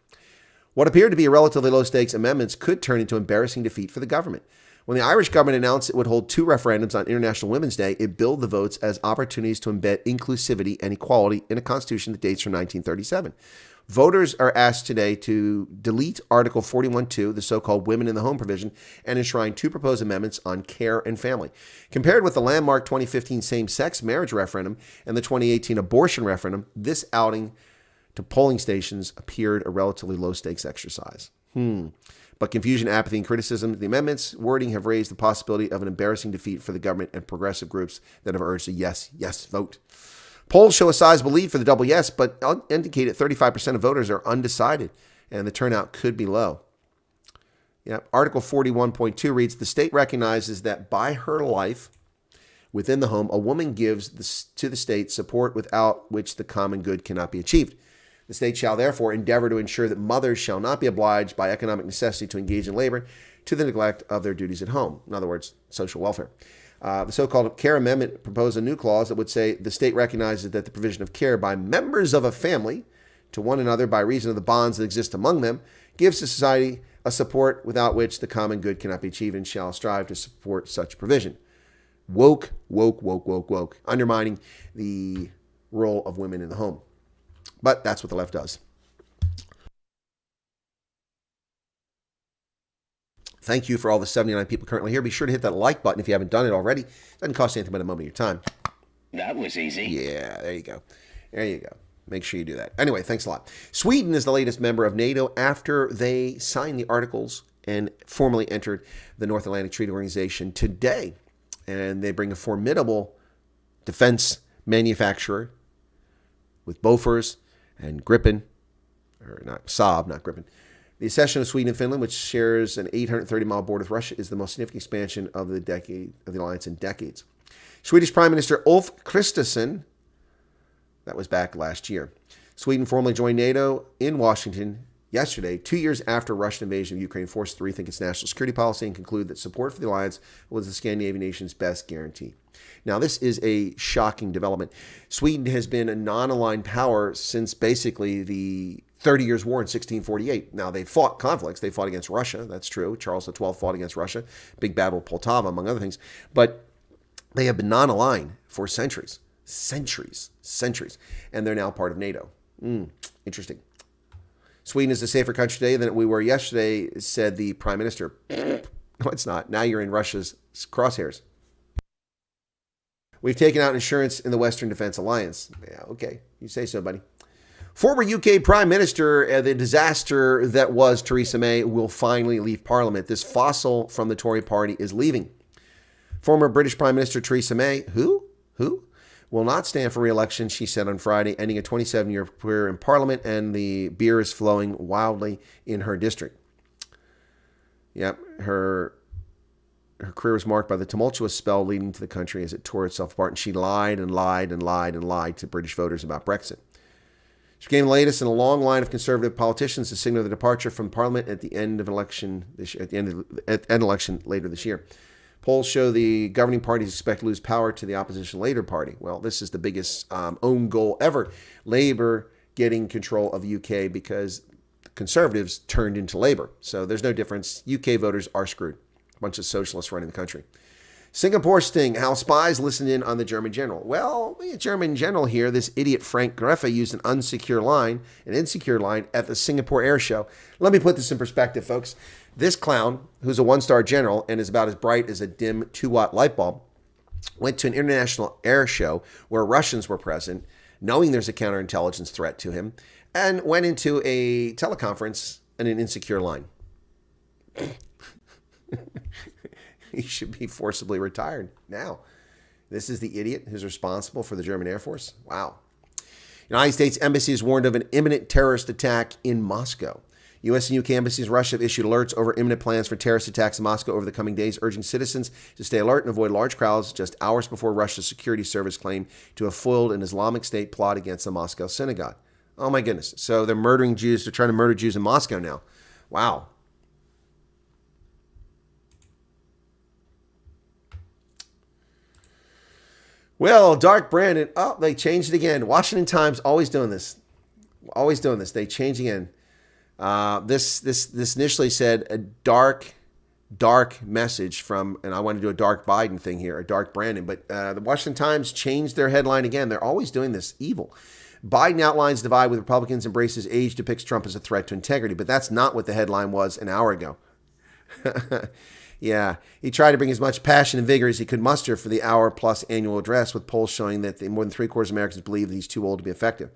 What appeared to be a relatively low-stakes amendments could turn into embarrassing defeat for the government. When the Irish government announced it would hold 2 referendums on International Women's Day, it billed the votes as opportunities to embed inclusivity and equality in a constitution that dates from 1937. Voters are asked today to delete Article 41.2, the so-called Women in the Home provision, and enshrine 2 proposed amendments on care and family. Compared with the landmark 2015 same-sex marriage referendum and the 2018 abortion referendum, this outing to polling stations appeared a relatively low-stakes exercise. But confusion, apathy, and criticism of the amendments' wording have raised the possibility of an embarrassing defeat for the government and progressive groups that have urged a yes, yes vote. Polls show a sizable lead for the double yes, but indicate that 35% of voters are undecided, and the turnout could be low. Yep. Article 41.2 reads, the state recognizes that by her life within the home, a woman gives to the state support without which the common good cannot be achieved. The state shall therefore endeavor to ensure that mothers shall not be obliged by economic necessity to engage in labor to the neglect of their duties at home. In other words, social welfare. The so-called Care Amendment proposed a new clause that would say the state recognizes that the provision of care by members of a family to one another by reason of the bonds that exist among them gives to society a support without which the common good cannot be achieved and shall strive to support such provision. Woke, woke, woke, woke, woke, undermining the role of women in the home. But that's what the left does. Thank you for all the 79 people currently here. Be sure to hit that like button if you haven't done it already. It doesn't cost anything but a moment of your time. That was easy. Yeah, there you go. There you go. Make sure you do that. Anyway, thanks a lot. Sweden is the latest member of NATO after they signed the articles and formally entered the North Atlantic Treaty Organization today. And they bring a formidable defense manufacturer with Bofors and Gripen, or not Saab, not Gripen. The accession of Sweden and Finland, which shares an 830-mile border with Russia, is the most significant expansion of the alliance in decades. Swedish Prime Minister Ulf Kristersson, that was back last year. Sweden formally joined NATO in Washington yesterday, 2 years after Russian invasion of Ukraine forced to rethink its national security policy and conclude that support for the alliance was the Scandinavian nation's best guarantee. Now, this is a shocking development. Sweden has been a non-aligned power since basically the 30 Years' War in 1648. Now, they fought conflicts. They fought against Russia. That's true. Charles XII fought against Russia. Big battle of Poltava, among other things. But they have been non-aligned for centuries. Centuries. And they're now part of NATO. Interesting. Sweden is a safer country today than we were yesterday, said the Prime Minister. No, it's not. Now you're in Russia's crosshairs. We've taken out insurance in the Western Defense Alliance. Yeah, okay. You say so, buddy. Former UK Prime Minister, the disaster that was Theresa May, will finally leave Parliament. This fossil from the Tory party is leaving. Former British Prime Minister Theresa May, who will not stand for re-election, she said on Friday, ending a 27-year career in Parliament, and the beer is flowing wildly in her district. Yep, her career was marked by the tumultuous spell leading to the country as it tore itself apart, and she lied to British voters about Brexit. She became the latest in a long line of conservative politicians to signal the departure from Parliament at the end of election later this year. Polls show the governing parties expect to lose power to the opposition Labour Party. Well, this is the biggest own goal ever. Labour getting control of the UK because the Conservatives turned into Labour. So there's no difference. UK voters are screwed. A bunch of socialists running the country. Singapore sting, how spies listened in on the German general. Well, the German general here, this idiot Frank Greffe, used an insecure line at the Singapore Air Show. Let me put this in perspective, folks. This clown, who's a one-star general and is about as bright as a dim 2-watt light bulb, went to an international air show where Russians were present, knowing there's a counterintelligence threat to him, and went into a teleconference in an insecure line. He should be forcibly retired now. This is the idiot who's responsible for the German Air Force? Wow. United States Embassy is warned of an imminent terrorist attack in Moscow. U.S. and U.K. embassies in Russia have issued alerts over imminent plans for terrorist attacks in Moscow over the coming days, urging citizens to stay alert and avoid large crowds just hours before Russia's security service claimed to have foiled an Islamic State plot against the Moscow synagogue. Oh, my goodness. So they're murdering Jews. They're trying to murder Jews in Moscow now. Wow. Well, Dark Brandon. Oh, they changed it again. Washington Times always doing this. They change again. This initially said a dark message from, and I want to do a dark Biden thing here, a dark Brandon, but the Washington Times changed their headline again. They're always doing this evil. Biden outlines divide with Republicans, embraces age, depicts Trump as a threat to integrity, but that's not what the headline was an hour ago. Yeah, he tried to bring as much passion and vigor as he could muster for the hour-plus annual address, with polls showing that more than three-quarters of Americans believe that he's too old to be effective.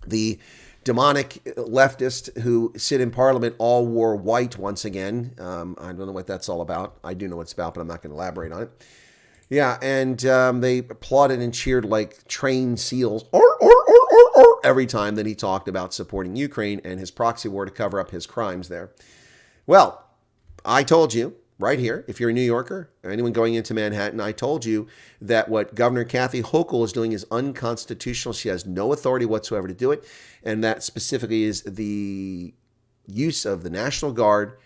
The demonic leftists who sit in Parliament all wore white once again. I don't know what that's all about. I do know what it's about, but I'm not going to elaborate on it. Yeah, and they applauded and cheered like trained seals every time that he talked about supporting Ukraine and his proxy war to cover up his crimes there. Well, I told you right here, if you're a New Yorker or anyone going into Manhattan, I told you that what Governor Kathy Hochul is doing is unconstitutional. She has no authority whatsoever to do it, and that specifically is the use of the National Guard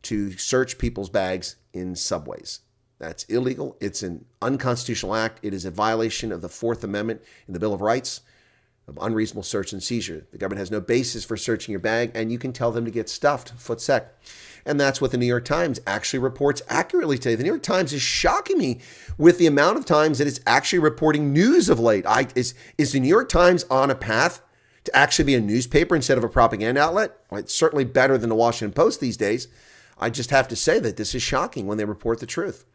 to search people's bags in subways. That's illegal. It's an unconstitutional act. It is a violation of the Fourth Amendment in the Bill of Rights of unreasonable search and seizure. The government has no basis for searching your bag, and you can tell them to get stuffed, foot sec. And that's what the New York Times actually reports accurately today. The New York Times is shocking me with the amount of times that it's actually reporting news of late. Is the New York Times on a path to actually be a newspaper instead of a propaganda outlet? Well, it's certainly better than the Washington Post these days. I just have to say that this is shocking when they report the truth.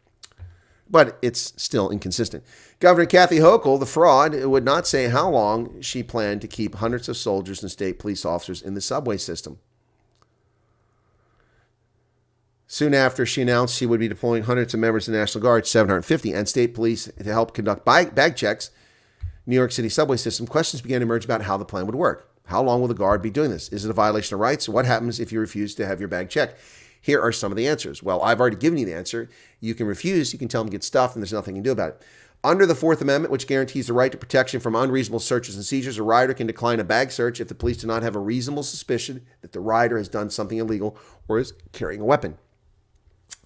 But it's still inconsistent. Governor Kathy Hochul, the fraud, would not say how long she planned to keep hundreds of soldiers and state police officers in the subway system. Soon after she announced she would be deploying hundreds of members of the National Guard, 750, and state police to help conduct bag checks, New York City subway system, questions began to emerge about how the plan would work. How long will the Guard be doing this? Is it a violation of rights? What happens if you refuse to have your bag checked? Here are some of the answers. Well, I've already given you the answer. You can refuse. You can tell them to get stuffed, and there's nothing you can do about it. Under the Fourth Amendment, which guarantees the right to protection from unreasonable searches and seizures, a rider can decline a bag search if the police do not have a reasonable suspicion that the rider has done something illegal or is carrying a weapon.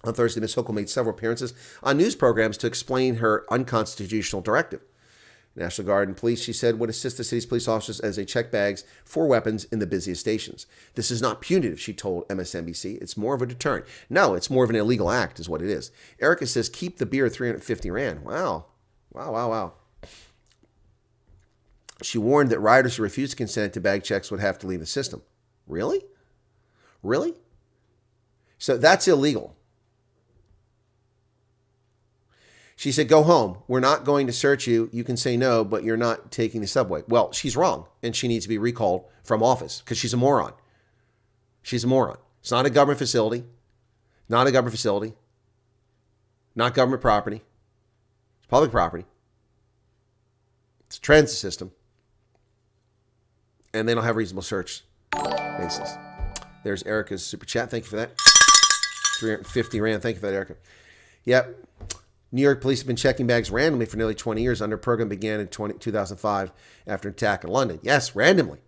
On Thursday, Ms. Hochul made several appearances on news programs to explain her unconstitutional directive. National Guard and police, she said, would assist the city's police officers as they check bags for weapons in the busiest stations. This is not punitive, she told MSNBC. It's more of a deterrent. No, it's more of an illegal act is what it is. Erica says, keep the beer 350 Rand. Wow. Wow. She warned that riders who refused to consent to bag checks would have to leave the system. Really? So that's illegal. She said, go home. We're not going to search you. You can say no, but you're not taking the subway. Well, she's wrong, and she needs to be recalled from office because she's a moron. She's a moron. It's not a government facility. Not government property. It's public property. It's a transit system. And they don't have reasonable search basis. There's Erica's super chat. Thank you for that. 350 Rand. Thank you for that, Erica. Yep. New York police have been checking bags randomly for nearly 20 years. Under a program began in 2005 after an attack in London. Yes, randomly.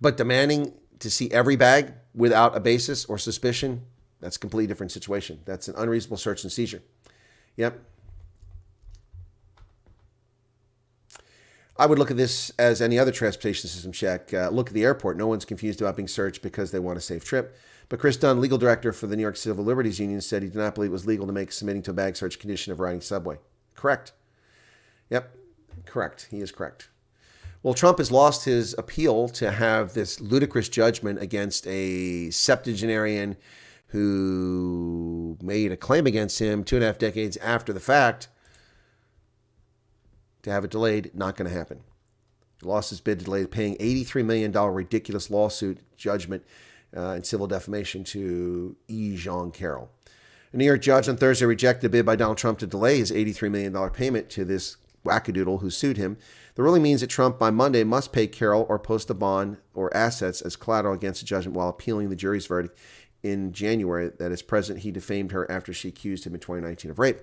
But demanding to see every bag without a basis or suspicion, that's a completely different situation. That's an unreasonable search and seizure. Yep. I would look at this as any other transportation system check. Look at the airport. No one's confused about being searched because they want a safe trip. But Chris Dunn, legal director for the New York Civil Liberties Union, said he did not believe it was legal to make submitting to a bag search condition of riding subway. Correct. Yep, correct. He is correct. Well, Trump has lost his appeal to have this ludicrous judgment against a septuagenarian who made a claim against him 2.5 decades after the fact. To have it delayed, not going to happen. He lost his bid to delay paying $83 million ridiculous lawsuit judgment and civil defamation to E. Jean Carroll. A New York judge on Thursday rejected a bid by Donald Trump to delay his $83 million payment to this wackadoodle who sued him. The ruling means that Trump by Monday must pay Carroll or post a bond or assets as collateral against the judgment while appealing the jury's verdict in January that as president he defamed her after she accused him in 2019 of rape.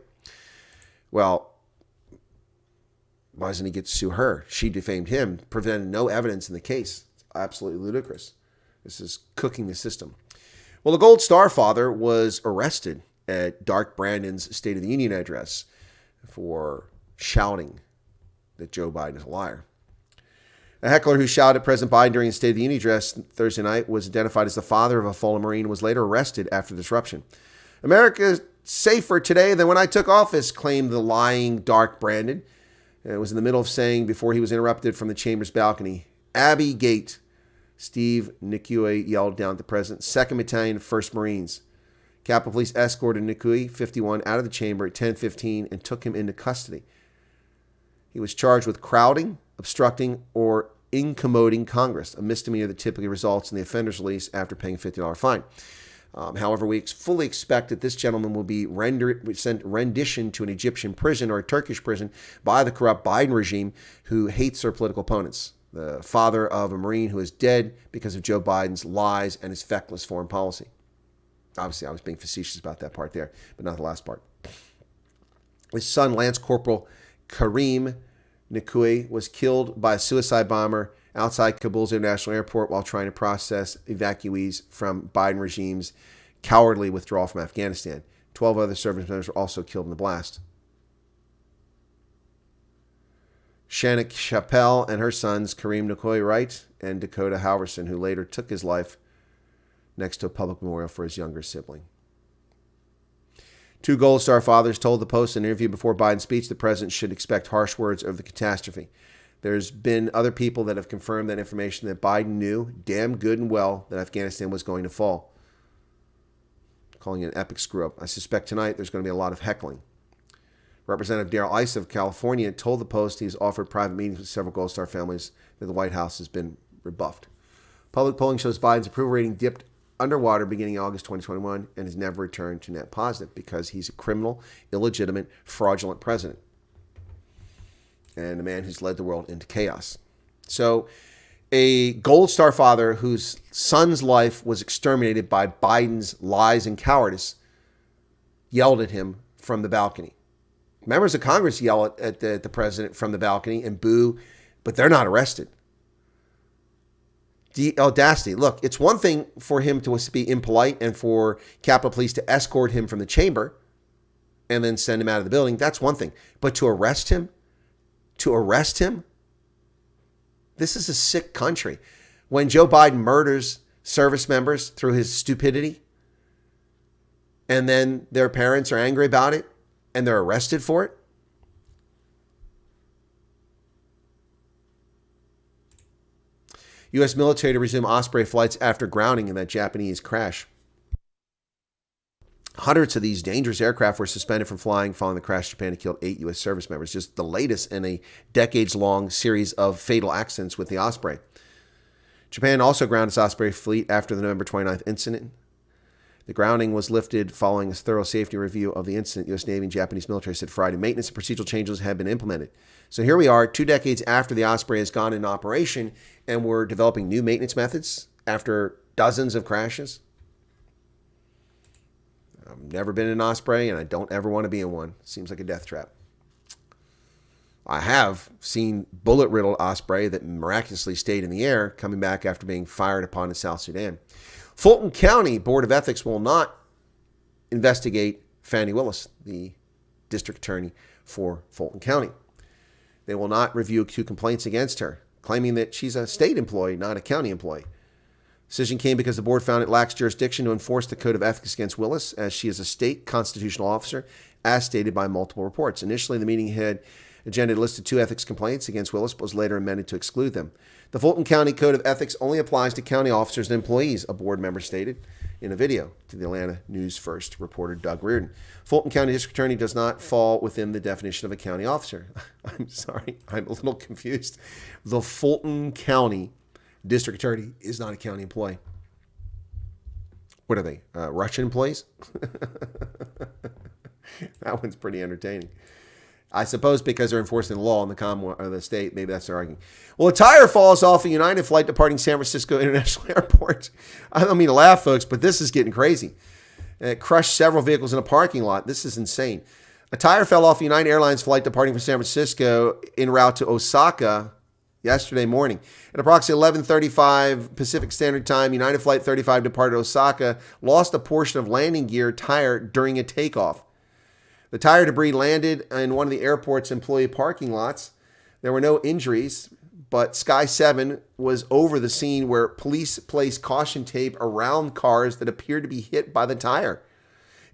Well, why doesn't he get to sue her? She defamed him, presented no evidence in the case. It's absolutely ludicrous. This is cooking the system. Well, the Gold Star father was arrested at Dark Brandon's State of the Union address for shouting that Joe Biden is a liar. A heckler who shouted at President Biden during the State of the Union address Thursday night was identified as the father of a fallen Marine and was later arrested after the disruption. America is safer today than when I took office, claimed the lying Dark Brandon. It was in the middle of saying before he was interrupted from the chamber's balcony, Abbey Gate. Steve Nicklin yelled down at the president. 2nd Battalion, 1st Marines. Capitol Police escorted Nicklin, 51, out of the chamber at 10:15 and took him into custody. He was charged with crowding, obstructing, or incommoding Congress, a misdemeanor that typically results in the offender's release after paying a $50 fine. However, we fully expect that this gentleman will be sent rendition to an Egyptian prison or a Turkish prison by the corrupt Biden regime who hates their political opponents. The father of a Marine who is dead because of Joe Biden's lies and his feckless foreign policy. Obviously, I was being facetious about that part there, but not the last part. His son, Lance Corporal Kareem Nicklin, was killed by a suicide bomber outside Kabul's international airport while trying to process evacuees from Biden regime's cowardly withdrawal from Afghanistan. 12 other service members were also killed in the blast. Shannon Chappelle and her sons, Kareem Nicklin Wright and Dakota Halverson, who later took his life next to a public memorial for his younger sibling. Two Gold Star fathers told the Post in an interview before Biden's speech the president should expect harsh words over the catastrophe. There's been other people that have confirmed that information that Biden knew damn good and well that Afghanistan was going to fall. Calling it an epic screw-up. I suspect tonight there's going to be a lot of heckling. Representative Darrell Issa of California told the Post he's offered private meetings with several Gold Star families that the White House has been rebuffed. Public polling shows Biden's approval rating dipped underwater beginning August 2021 and has never returned to net positive because he's a criminal, illegitimate, fraudulent president and a man who's led the world into chaos. So a Gold Star father whose son's life was exterminated by Biden's lies and cowardice yelled at him from the balcony. Members of Congress yell at the president from the balcony and boo, but they're not arrested. The audacity. Look, it's one thing for him to be impolite and for Capitol Police to escort him from the chamber and then send him out of the building. That's one thing. But to arrest him? This is a sick country. When Joe Biden murders service members through his stupidity and then their parents are angry about it and they're arrested for it. U.S. military to resume Osprey flights after grounding in that Japanese crash. Hundreds of these dangerous aircraft were suspended from flying following the crash in Japan that killed 8 U.S. service members. Just the latest in a decades-long series of fatal accidents with the Osprey. Japan also grounded its Osprey fleet after the November 29th incident. The grounding was lifted following a thorough safety review of the incident. U.S. Navy and Japanese military said Friday maintenance and procedural changes have been implemented. So here we are, 2 decades after the Osprey has gone into operation, and we're developing new maintenance methods after dozens of crashes. I've never been in an Osprey, and I don't ever want to be in one. Seems like a death trap. I have seen bullet-riddled Osprey that miraculously stayed in the air, coming back after being fired upon in South Sudan. Fulton County Board of Ethics will not investigate Fani Willis, the district attorney for Fulton County. They will not review 2 complaints against her, claiming that she's a state employee, not a county employee. Decision came because the board found it lacks jurisdiction to enforce the code of ethics against Willis, as she is a state constitutional officer, as stated by multiple reports. Initially, the meeting had agenda listed 2 ethics complaints against Willis, but was later amended to exclude them. The Fulton County Code of Ethics only applies to county officers and employees, a board member stated in a video to the Atlanta News First reporter Doug Reardon. Fulton County District Attorney does not fall within the definition of a county officer. I'm sorry, I'm a little confused. The Fulton County District Attorney is not a county employee. What are they, Russian employees? That one's pretty entertaining. I suppose because they're enforcing the law in the Commonwealth or the state, maybe that's their argument. Well, a tire falls off a United flight departing San Francisco International Airport. I don't mean to laugh, folks, but this is getting crazy. It crushed several vehicles in a parking lot. This is insane. A tire fell off a United Airlines flight departing from San Francisco en route to Osaka yesterday morning. At approximately 11:35 Pacific Standard Time, United Flight 35 departed Osaka, lost a portion of landing gear tire during a takeoff. The tire debris landed in one of the airport's employee parking lots. There were no injuries, but Sky 7 was over the scene where police placed caution tape around cars that appeared to be hit by the tire.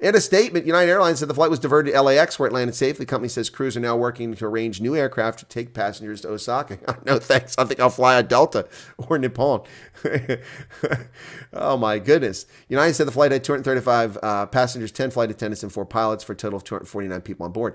In a statement, United Airlines said the flight was diverted to LAX where it landed safely. The company says crews are now working to arrange new aircraft to take passengers to Osaka. No thanks. I think I'll fly a Delta or Nippon. Oh my goodness. United said the flight had 235 passengers, 10 flight attendants, and 4 pilots for a total of 249 people on board.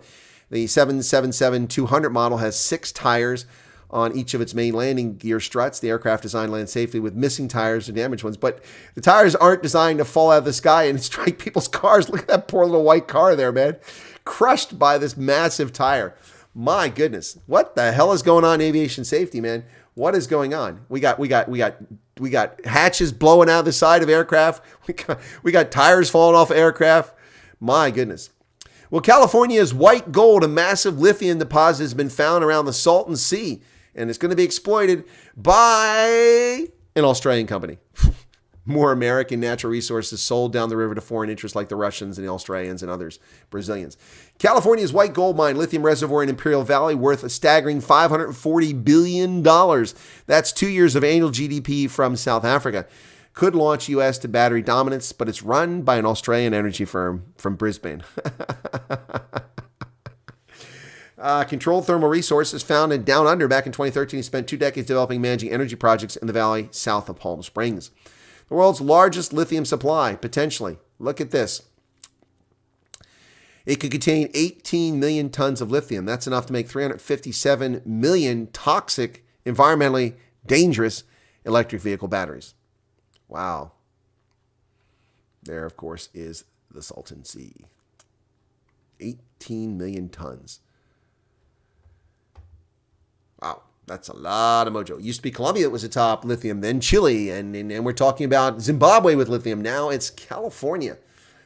The 777-200 model has 6 tires on each of its main landing gear struts. The aircraft designed to land safely with missing tires or damaged ones. But the tires aren't designed to fall out of the sky and strike people's cars. Look at that poor little white car there, man. Crushed by this massive tire. My goodness. What the hell is going on in aviation safety, man? What is going on? We got hatches blowing out of the side of aircraft. We got tires falling off aircraft. My goodness. Well, California's white gold, a massive lithium deposit, has been found around the Salton Sea, and it's going to be exploited by an Australian company. More American natural resources sold down the river to foreign interests like the Russians and the Australians and others, Brazilians. California's white gold mine, lithium reservoir in Imperial Valley, worth a staggering $540 billion. That's 2 years of annual GDP from South Africa. Could launch U.S. to battery dominance, but it's run by an Australian energy firm from Brisbane. Controlled Thermal Resources, founded down under back in 2013, he spent 2 decades developing and managing energy projects in the valley south of Palm Springs. The world's largest lithium supply, potentially. Look at this. It could contain 18 million tons of lithium. That's enough to make 357 million toxic, environmentally dangerous electric vehicle batteries. Wow. There, of course, is the Salton Sea. 18 million tons. Wow. That's a lot of mojo. It used to be Colombia that was the top lithium, then Chile, and we're talking about Zimbabwe with lithium. Now it's California,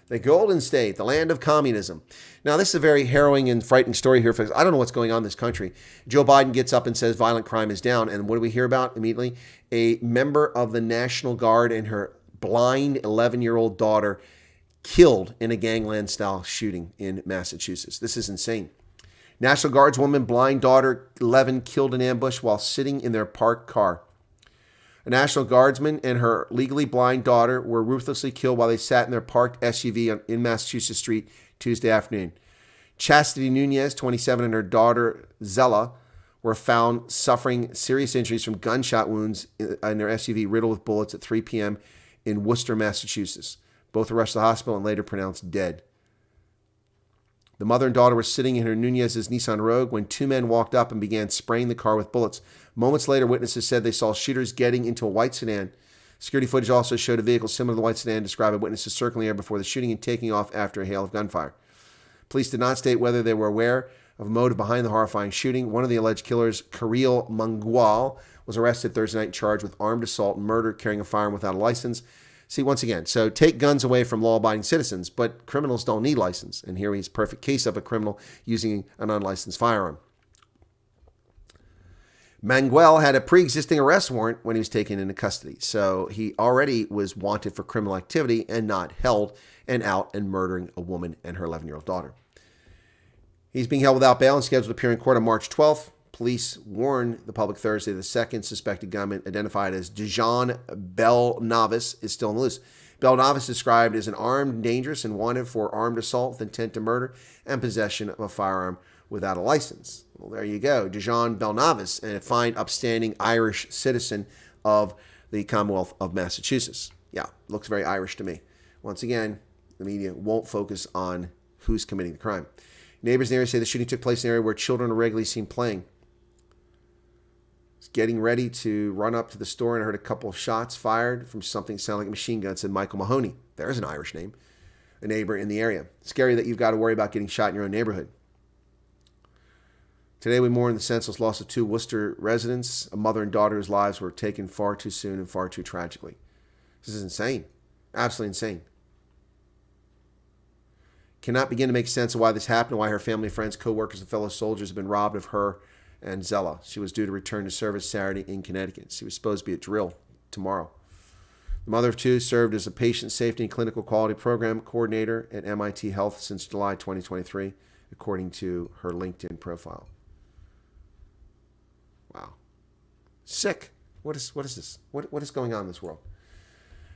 the Golden State, the land of communism. Now, this is a very harrowing and frightening story here, folks. I don't know what's going on in this country. Joe Biden gets up and says violent crime is down, and what do we hear about immediately? A member of the National Guard and her blind 11-year-old daughter killed in a gangland-style shooting in Massachusetts. This is insane. National Guardswoman, blind daughter, 11, killed in ambush while sitting in their parked car. A National Guardsman and her legally blind daughter were ruthlessly killed while they sat in their parked SUV in Massachusetts Street Tuesday afternoon. Chastity Nunez, 27, and her daughter, Zella, were found suffering serious injuries from gunshot wounds in their SUV riddled with bullets at 3 p.m. in Worcester, Massachusetts. Both were rushed to the hospital and later pronounced dead. The mother and daughter were sitting in her Nunez's Nissan Rogue when 2 men walked up and began spraying the car with bullets. Moments later, witnesses said they saw shooters getting into a white sedan. Security footage also showed a vehicle similar to the white sedan described by witnesses circling the air before the shooting and taking off after a hail of gunfire. Police did not state whether they were aware of a motive behind the horrifying shooting. One of the alleged killers, Kirill Mangwal, was arrested Thursday night and charged with armed assault and murder, carrying a firearm without a license. See, once again, so take guns away from law-abiding citizens, but criminals don't need license. And here he's a perfect case of a criminal using an unlicensed firearm. Manguel had a pre-existing arrest warrant when he was taken into custody. So he already was wanted for criminal activity and not held and out and murdering a woman and her 11-year-old daughter. He's being held without bail and scheduled to appear in court on March 12th. Police warned the public Thursday the second suspected gunman, identified as Dijon Belnavis, is still in the loose. Belnavis described as an armed, dangerous, and wanted for armed assault with intent to murder and possession of a firearm without a license. Well, there you go. Dijon Belnavis, a fine, upstanding Irish citizen of the Commonwealth of Massachusetts. Yeah, looks very Irish to me. Once again, the media won't focus on who's committing the crime. Neighbors in the area say the shooting took place in an area where children are regularly seen playing. Getting ready to run up to the store and I heard a couple of shots fired from something sounding like a machine gun, said Michael Mahoney. There's an Irish name. A neighbor in the area. Scary that you've got to worry about getting shot in your own neighborhood. Today we mourn the senseless loss of 2 Worcester residents, a mother and daughter whose lives were taken far too soon and far too tragically. This is insane. Absolutely insane. Cannot begin to make sense of why this happened, why her family, friends, co-workers, and fellow soldiers have been robbed of her and Zella. She was due to return to service Saturday in Connecticut. She was supposed to be at drill tomorrow. The mother of 2 served as a patient safety and clinical quality program coordinator at MIT Health since July 2023, according to her LinkedIn profile. Wow. Sick. What is this? What is going on in this world?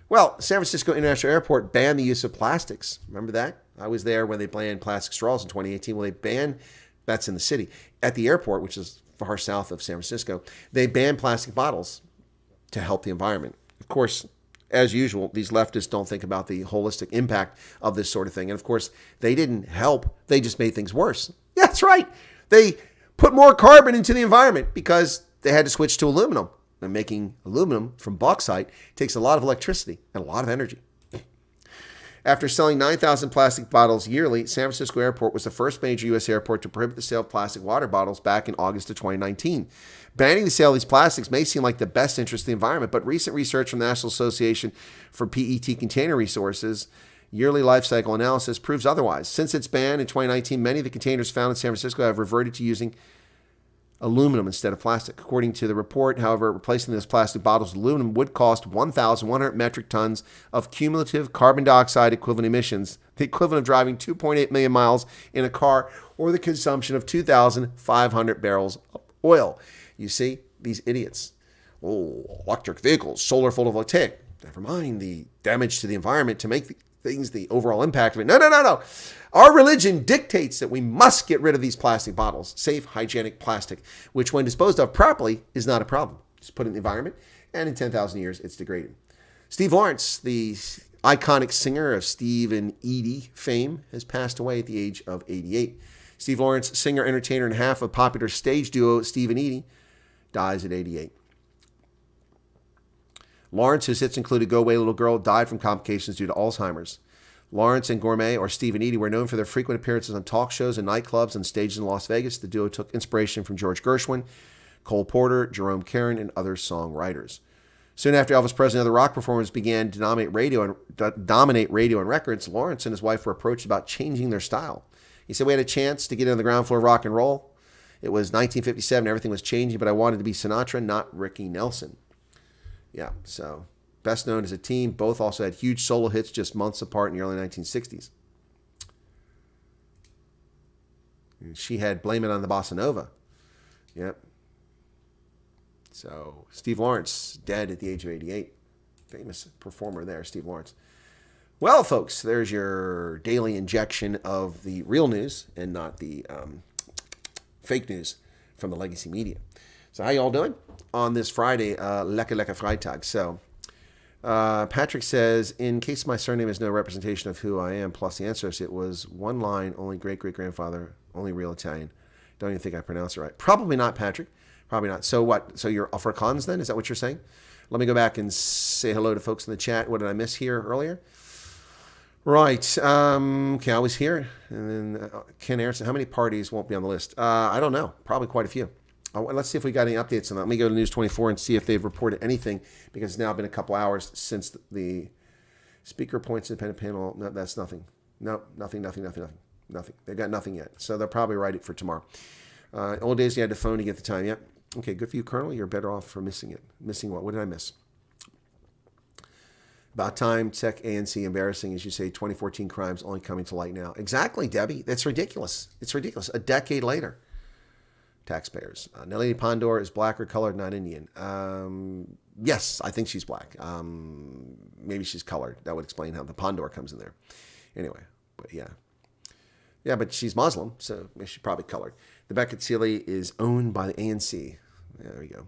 Well, San Francisco International Airport banned the use of plastics. Remember that? I was there when they banned plastic straws in 2018. Well, they banned, that's in the city. At the airport, which is far south of San Francisco, they banned plastic bottles to help the environment. Of course, as usual, these leftists don't think about the holistic impact of this sort of thing. And of course, they didn't help. They just made things worse. Yeah, that's right. They put more carbon into the environment because they had to switch to aluminum. And making aluminum from bauxite takes a lot of electricity and a lot of energy. After selling 9,000 plastic bottles yearly, San Francisco Airport was the first major U.S. airport to prohibit the sale of plastic water bottles back in August of 2019. Banning the sale of these plastics may seem like the best interest of the environment, but recent research from the National Association for PET Container Resources yearly life cycle analysis proves otherwise. Since its ban in 2019, many of the containers found in San Francisco have reverted to using aluminum instead of plastic. According to the report, however, replacing those plastic bottles with aluminum would cost 1,100 metric tons of cumulative carbon dioxide equivalent emissions, the equivalent of driving 2.8 million miles in a car, or the consumption of 2,500 barrels of oil. You see, these idiots. Oh, electric vehicles, solar photovoltaic. Never mind the damage to the environment to make the overall impact of it. No. Our religion dictates that we must get rid of these plastic bottles, safe, hygienic plastic, which when disposed of properly is not a problem. Just put it in the environment, and in 10,000 years, it's degraded. Steve Lawrence, the iconic singer of Steve and Edie fame, has passed away at the age of 88. Steve Lawrence, singer, entertainer, and half of popular stage duo Steve and Edie, dies at 88. Lawrence, whose hits included Go Away Little Girl, died from complications due to Alzheimer's. Lawrence and Gourmet, or Steve and Edie, were known for their frequent appearances on talk shows and nightclubs and stages in Las Vegas. The duo took inspiration from George Gershwin, Cole Porter, Jerome Kern, and other songwriters. Soon after Elvis Presley and other rock performers began to dominate radio and records, Lawrence and his wife were approached about changing their style. He said, "We had a chance to get on the ground floor of rock and roll. It was 1957, everything was changing, but I wanted to be Sinatra, not Ricky Nelson." Yeah, so best known as a team, both also had huge solo hits just months apart in the early 1960s. And she had Blame It on the Bossa Nova. Yep. So Steve Lawrence, dead at the age of 88. Famous performer there, Steve Lawrence. Well, folks, there's your daily injection of the real news and not the fake news from the legacy media. So how you all doing on this Friday, Lekker Freitag? So Patrick says, in case my surname is no representation of who I am, plus the answers, it was one line, only great-great-grandfather, only real Italian. Don't even think I pronounced it right. Probably not, Patrick. Probably not. So what? So you're Afrikaans then? Is that what you're saying? Let me go back and say hello to folks in the chat. What did I miss here earlier? Right. Okay, I was here. And then Ken Anderson, how many parties won't be on the list? I don't know. Probably quite a few. Let's see if we got any updates on that. Let me go to News 24 and see if they've reported anything, because it's now been a couple hours since the speaker appoints independent panel. No, that's nothing. No, nothing. They've got nothing yet. So they'll probably write it for tomorrow. Old days, you had the phone to get the time. Yep. Okay, good for you, Colonel. You're better off for missing it. Missing what? What did I miss? About time, Tech ANC, embarrassing, as you say, 2014 crimes only coming to light now. Exactly, Debbie. That's ridiculous. It's ridiculous. A decade later. Taxpayers. Nelly Pandor is black or colored, not Indian. Yes, I think she's black. Maybe she's colored. That would explain how the Pandor comes in there. Anyway, but yeah. Yeah, but she's Muslim, so she's probably colored. The Beckett Sealy is owned by the ANC. There we go.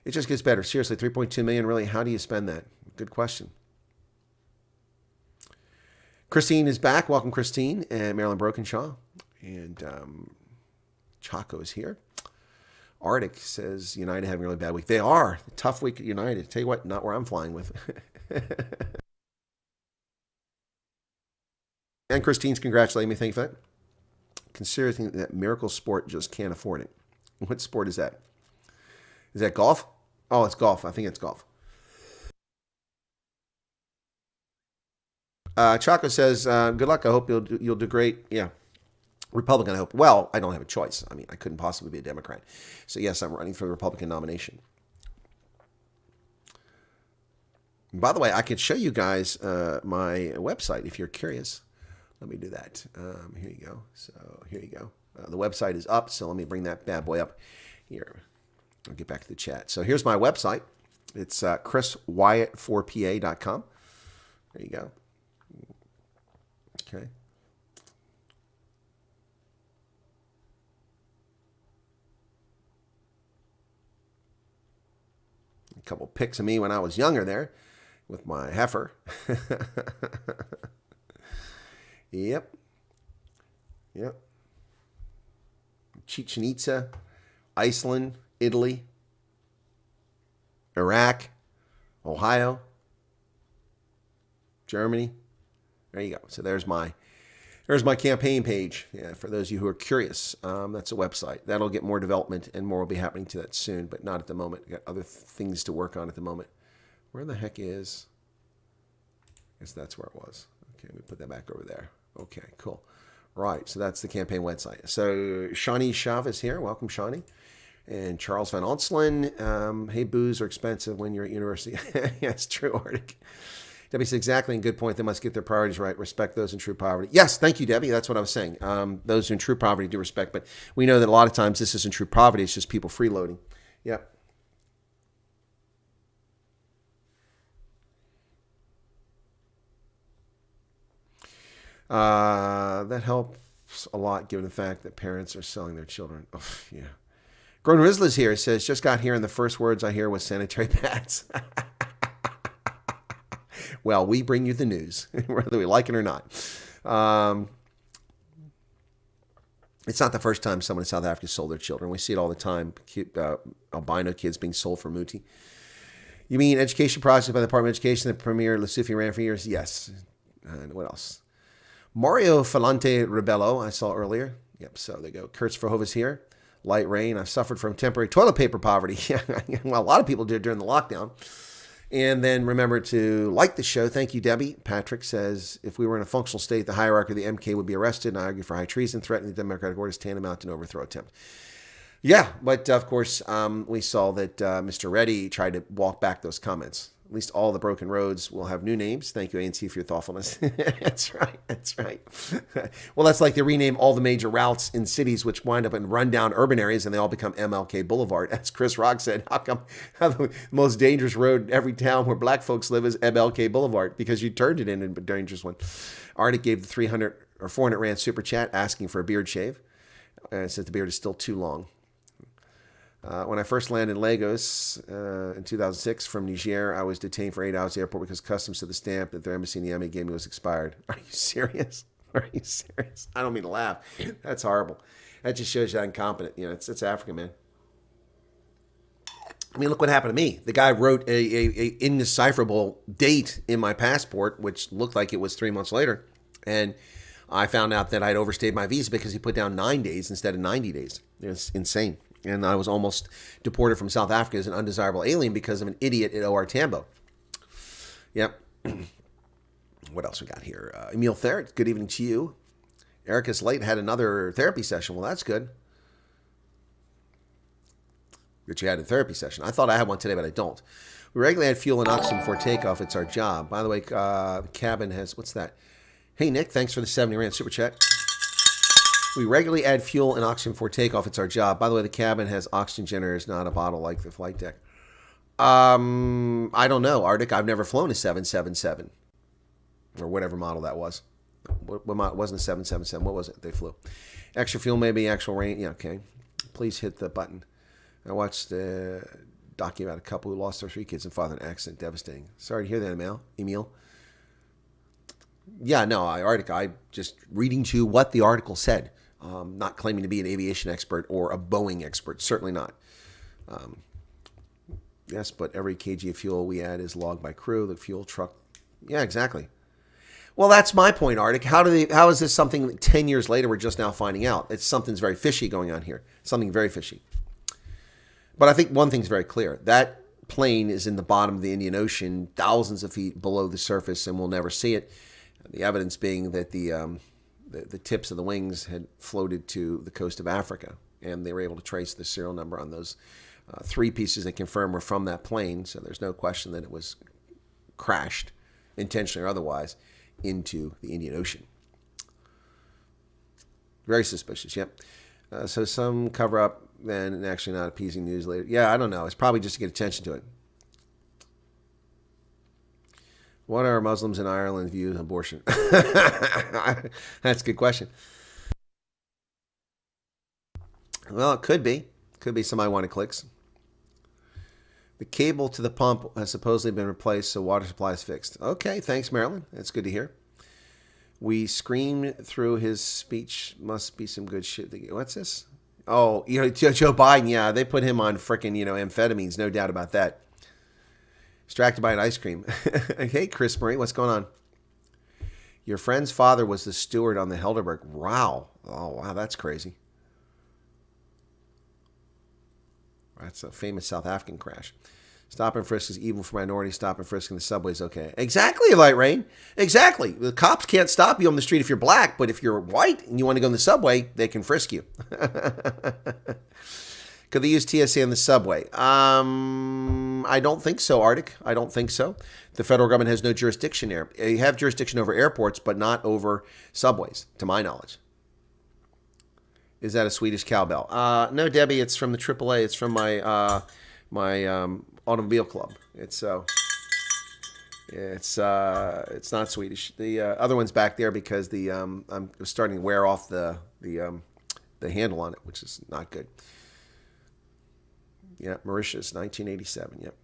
It just gets better. Seriously, 3.2 million, really? How do you spend that? Good question. Christine is back. Welcome, Christine. And Marilyn Brokenshaw. And Chaco is here. Arctic says United having a really bad week. They are. A tough week at United. Tell you what, not where I'm flying with. And Christine's congratulating me. Thank you for that. Considering that Miracle Sport just can't afford it. What sport is that? Is that golf? Oh, it's golf. I think it's golf. Chaco says, good luck. I hope you'll do great. Yeah. Republican, I hope. Well, I don't have a choice. I mean, I couldn't possibly be a Democrat. So, yes, I'm running for the Republican nomination. By the way, I could show you guys my website if you're curious. Let me do that. Here you go. So, here you go. The website is up, so let me bring that bad boy up here. I'll get back to the chat. So, here's my website. It's chriswyatt4pa.com. There you go. Okay. A couple pics of me when I was younger there with my heifer. Yep. Chichen Itza, Iceland, Italy, Iraq, Ohio, Germany. There you go. So there's my campaign page. Yeah, for those of you who are curious, that's a website. That'll get more development and more will be happening to that soon, but not at the moment. Got other things to work on at the moment. Where the heck is? I guess that's where it was. Okay, we put that back over there. Okay, cool. Right, so that's the campaign website. So Shawnee Chavez here. Welcome, Shawnee. And Charles Van Onslin. Hey, booze are expensive when you're at university. Yeah, it's true, Arctic. Debbie said exactly, and good point. They must get their priorities right. Respect those in true poverty. Yes, thank you, Debbie. That's what I was saying. Those in true poverty do respect, but we know that a lot of times this isn't true poverty. It's just people freeloading. Yep. That helps a lot given the fact that parents are selling their children. Oh, yeah. Grown Rizla's here. Says, just got here and the first words I hear was sanitary pads. Well, we bring you the news, whether we like it or not. It's not the first time someone in South Africa sold their children. We see it all the time. Albino kids being sold for muti. You mean education projects by the Department of Education that Premier Lucifi ran for years? Yes. And what else? Mario Falante Rebello, I saw earlier. Yep, so there you go. Kurtz Verhoeven's here. Light rain. I've suffered from temporary toilet paper poverty. Well, a lot of people did during the lockdown. And then remember to like the show. Thank you, Debbie. Patrick says, if we were in a functional state, the hierarchy of the MK would be arrested, and I argue for high treason, threatening the democratic order is tantamount to an overthrow attempt. Yeah, but of course, we saw that Mr. Reddy tried to walk back those comments. At least all the broken roads will have new names. Thank you, ANC, for your thoughtfulness. That's right. That's right. Well, that's like they rename all the major routes in cities, which wind up in rundown urban areas, and they all become MLK Boulevard. As Chris Rock said, how the most dangerous road in every town where black folks live is MLK Boulevard? Because you turned it into a dangerous one. Arctic gave the 300 or 400 Rand super chat asking for a beard shave. Says the beard is still too long. When I first landed in Lagos in 2006 from Niger, I was detained for 8 hours at the airport because customs said the stamp that their embassy in Niamey gave me was expired. Are you serious? Are you serious? I don't mean to laugh. That's horrible. That just shows you how incompetent. You know, it's Africa, man. I mean, look what happened to me. The guy wrote a indecipherable date in my passport, which looked like it was 3 months later. And I found out that I'd overstayed my visa because he put down 9 days instead of 90 days. It's insane. And I was almost deported from South Africa as an undesirable alien because of an idiot at OR Tambo. Yep. What else we got here? Emil Therrett, good evening to you. Erica Slate had another therapy session. Well, that's good. That you had a therapy session. I thought I had one today, but I don't. We regularly add fuel and oxygen before takeoff. It's our job. By the way, the cabin has, what's that? Hey, Nick, thanks for the 70 Rand super chat. We regularly add fuel and oxygen before takeoff. It's our job. By the way, the cabin has oxygen generators, not a bottle like the flight deck. I don't know, Arctic. I've never flown a 777 or whatever model that was. What model? It wasn't a 777. What was it they flew? Extra fuel, maybe actual rain. Yeah, okay. Please hit the button. I watched a document about a couple who lost their 3 kids and father in an accident. Devastating. Sorry to hear that, Emil. Yeah, no, Arctic. I'm just reading to you what the article said. Not claiming to be an aviation expert or a Boeing expert. Certainly not. Yes, but every kg of fuel we add is logged by crew. The fuel truck. Yeah, exactly. Well, that's my point, Arctic. How is this something that 10 years later we're just now finding out? It's something's very fishy going on here. Something very fishy. But I think one thing's very clear. That plane is in the bottom of the Indian Ocean, thousands of feet below the surface, and we'll never see it. The evidence being that the tips of the wings had floated to the coast of Africa, and they were able to trace the serial number on those 3 pieces that confirm were from that plane. So there's no question that it was crashed, intentionally or otherwise, into the Indian Ocean. Very suspicious, yep. So some cover-up, then actually not appeasing news later. Yeah, I don't know. It's probably just to get attention to it. What are Muslims in Ireland's views on abortion? That's a good question. Well, it could be. Could be somebody wanted clicks. The cable to the pump has supposedly been replaced, so water supply is fixed. Okay, thanks, Marilyn. That's good to hear. We screamed through his speech. Must be some good shit. What's this? Oh, Joe Biden, yeah, they put him on frickin', amphetamines, no doubt about that. Distracted by an ice cream. Hey, Chris Marie, what's going on? Your friend's father was the steward on the Helderberg. Wow. Oh, wow, that's crazy. That's a famous South African crash. Stop and frisk is evil for minorities. Stop and frisk in the subway is okay. Exactly, Light Rain. Exactly. The cops can't stop you on the street if you're black, but if you're white and you want to go in the subway, they can frisk you. Could they use TSA in the subway? I don't think so, Arctic. I don't think so. The federal government has no jurisdiction there. You have jurisdiction over airports, but not over subways, to my knowledge. Is that a Swedish cowbell? No, Debbie. It's from the AAA. It's from my automobile club. It's not Swedish. The other one's back there because I'm starting to wear off the handle on it, which is not good. Yeah, Mauritius, 1987. Yep.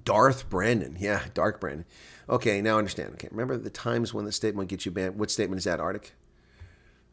Darth Brandon. Yeah, Dark Brandon. Okay, now I understand. Okay, remember the times when the statement would get you banned? What statement is that, Arctic?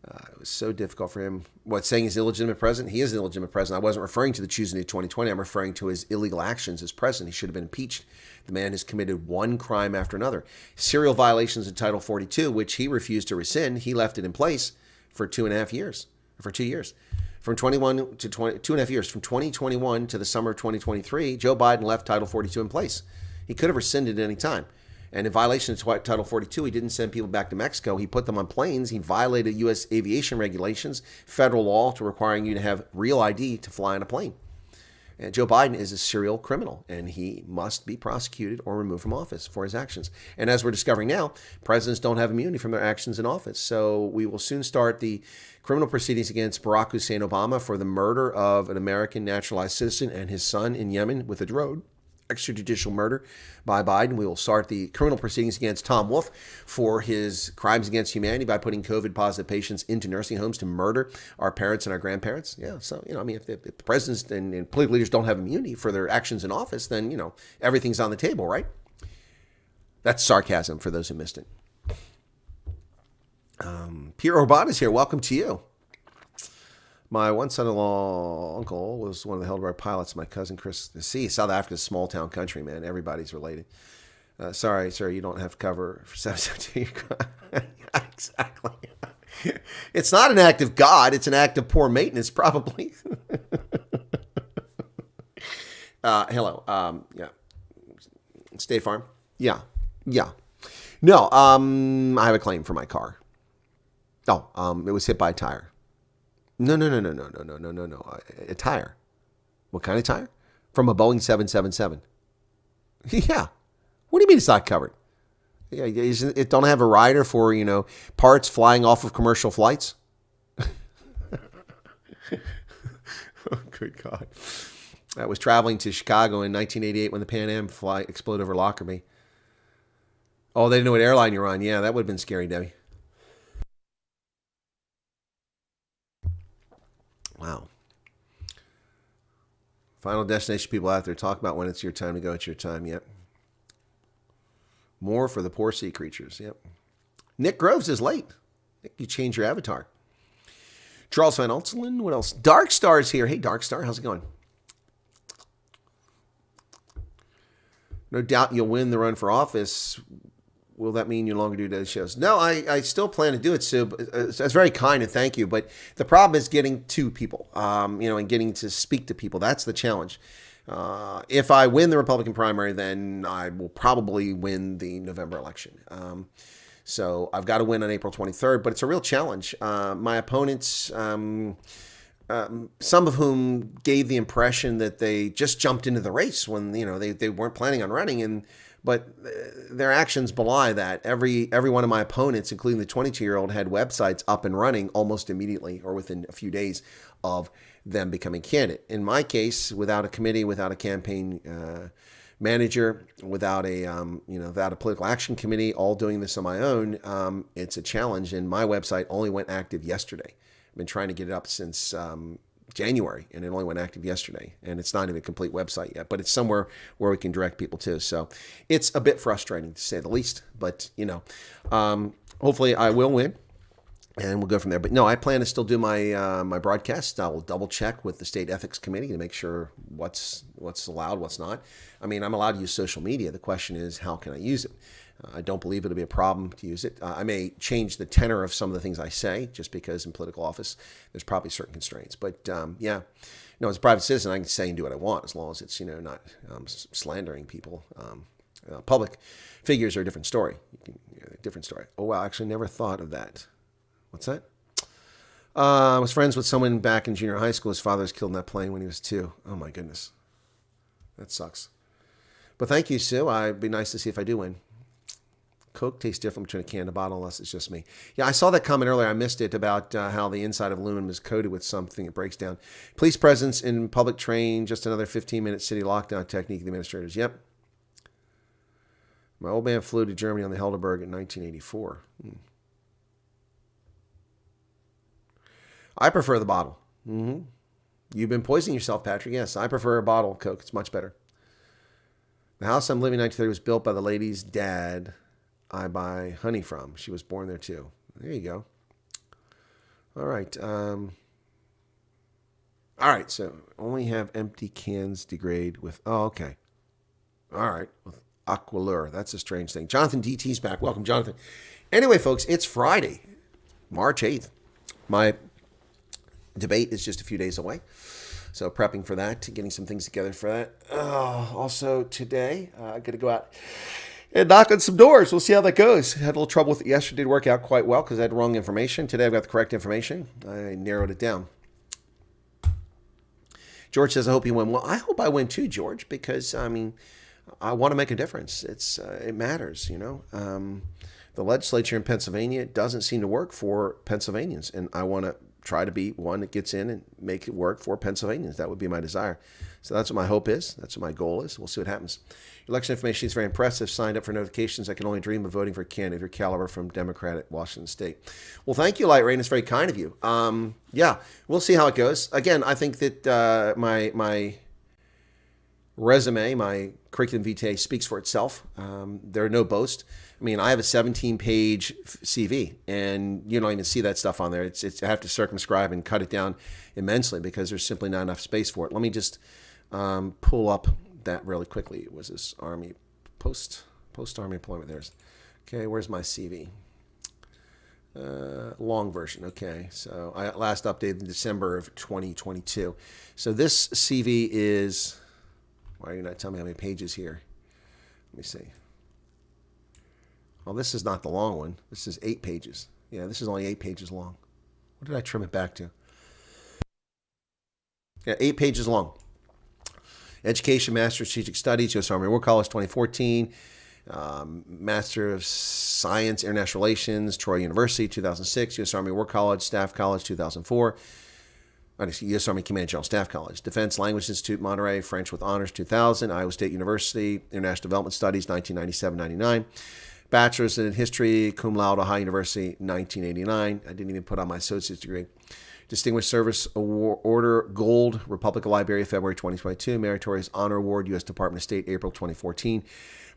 It was so difficult for him. What, saying he's illegitimate president? He is an illegitimate president. I wasn't referring to the choosing of 2020. I'm referring to his illegal actions as president. He should have been impeached. The man has committed one crime after another. Serial violations in Title 42, which he refused to rescind. He left it in place for 2.5 years. For 2 years. From 21 to 2.5 years. From 2021 to the summer of 2023, Joe Biden left Title 42 in place. He could have rescinded at any time. And in violation of Title 42, he didn't send people back to Mexico. He put them on planes. He violated U.S. aviation regulations, federal law to requiring you to have real ID to fly on a plane. And Joe Biden is a serial criminal, and he must be prosecuted or removed from office for his actions. And as we're discovering now, presidents don't have immunity from their actions in office. So we will soon start the criminal proceedings against Barack Hussein Obama for the murder of an American naturalized citizen and his son in Yemen with a drone. Extrajudicial murder by Biden. We will start the criminal proceedings against Tom Wolf for his crimes against humanity by putting COVID-positive patients into nursing homes to murder our parents and our grandparents. Yeah, so, if the presidents and political leaders don't have immunity for their actions in office, then, everything's on the table, right? That's sarcasm for those who missed it. Pierre Orban is here. Welcome to you. My one son-in-law uncle was one of the Helderberg pilots. My cousin Chris. See, South Africa's a small-town country, man. Everybody's related. Sorry, sir, you don't have cover for 772. Exactly. It's not an act of God. It's an act of poor maintenance, probably. Hello. Yeah. State Farm. Yeah. No. I have a claim for my car. Oh, it was hit by a tire. No. A tire. What kind of tire? From a Boeing 777. Yeah. What do you mean it's not covered? Yeah, it don't have a rider for, parts flying off of commercial flights? Oh, good God. I was traveling to Chicago in 1988 when the Pan Am flight exploded over Lockerbie. Oh, they didn't know what airline you're on. Yeah, that would have been scary, Debbie. Wow. Final destination people out there, talk about when it's your time to go. It's your time. Yep. More for the poor sea creatures. Yep. Nick Groves is late. Nick, you change your avatar. Charles Van Altelen. What else? Dark Star's here. Hey, Dark Star. How's it going? No doubt you'll win the run for office. Will that mean you no longer do those shows? No, I still plan to do it, Sue. That's very kind and thank you. But the problem is getting to people, and getting to speak to people. That's the challenge. If I win the Republican primary, then I will probably win the November election. So I've got to win on April 23rd, but it's a real challenge. My opponents, some of whom gave the impression that they just jumped into the race when, they weren't planning on running, but their actions belie that. Every one of my opponents, including the 22-year-old, had websites up and running almost immediately or within a few days of them becoming candidate. In my case, without a committee, without a campaign manager, without a political action committee, all doing this on my own, it's a challenge. And my website only went active yesterday. I've been trying to get it up since January, and it only went active yesterday, and it's not even a complete website yet, but it's somewhere where we can direct people to. So it's a bit frustrating to say the least, but hopefully I will win. and we'll go from there. But no, I plan to still do my my broadcast. I will double check with the state ethics committee to make sure what's allowed, what's not. I mean, I'm allowed to use social media. The question is, how can I use it? I don't believe it'll be a problem to use it. I may change the tenor of some of the things I say, just because in political office there's probably certain constraints. But yeah, no, as a private citizen, I can say and do what I want as long as it's not slandering people. Public figures are a different story. Different story. Oh wow, I actually never thought of that. What's that? I was friends with someone back in junior high school. His father was killed in that plane when he was 2. Oh my goodness, that sucks. But thank you, Sue. It'd be nice to see if I do win. Coke tastes different between a can and a bottle, unless it's just me. Yeah, I saw that comment earlier. I missed it about how the inside of aluminum is coated with something. It breaks down. Police presence in public train. Just another 15-minute city lockdown technique of the administrators. Yep. My old man flew to Germany on the Helderberg in 1984. I prefer the bottle. You've been poisoning yourself, Patrick. Yes, I prefer a bottle of Coke. It's much better. The house I'm living in 1930 was built by the lady's dad I buy honey from. She was born there too. There you go. All right. All right. So only have empty cans degrade with. Oh, okay. All right. With Aqualure. That's a strange thing. Jonathan DT's back. Welcome, Jonathan. Anyway, folks, it's Friday, March 8th. My debate is just a few days away. So prepping for that, getting some things together for that. Also today, I'm going to go out and knock on some doors. We'll see how that goes. Had a little trouble with it yesterday. Did work out quite well because I had wrong information. Today I've got the correct information. I narrowed it down. George says, I hope you win. Well, I hope I win too, George, because, I mean, I want to make a difference. It matters, you know. The legislature in Pennsylvania doesn't seem to work for Pennsylvanians, and I want to try to be one that gets in and make it work for Pennsylvanians. That would be my desire. So that's what my hope is. That's what my goal is. We'll see what happens. Election information is very impressive. Signed up for notifications. I can only dream of voting for a candidate of your caliber from Democratic Washington State. Well, thank you, Light Rain. It's very kind of you. Yeah, we'll see how it goes. Again, I think that my resume, my curriculum vitae speaks for itself. There are no boasts. I mean, I have a 17-page CV, and you don't even see that stuff on there. I have to circumscribe and cut it down immensely because there's simply not enough space for it. Let me just pull up that really quickly. It was this Army post-Army employment. Okay, where's my CV? Long version. Okay, so I last updated in December of 2022. So this CV is, why are you not telling me how many pages here? Let me see. Well, this is not the long one. This is 8 pages. Yeah, this is only 8 pages long. What did I trim it back to? Yeah, 8 pages long. Education, Master of Strategic Studies, U.S. Army War College, 2014. Master of Science, International Relations, Troy University, 2006. U.S. Army War College, Staff College, 2004. U.S. Army Command General Staff College. Defense Language Institute, Monterey, French with Honors, 2000. Iowa State University, International Development Studies, 1997-99. Bachelor's in History, cum laude, Ohio University, 1989. I didn't even put on my associate's degree. Distinguished Service Award, Order, Gold, Republic of Liberia, February 2022. Meritorious Honor Award, U.S. Department of State, April 2014.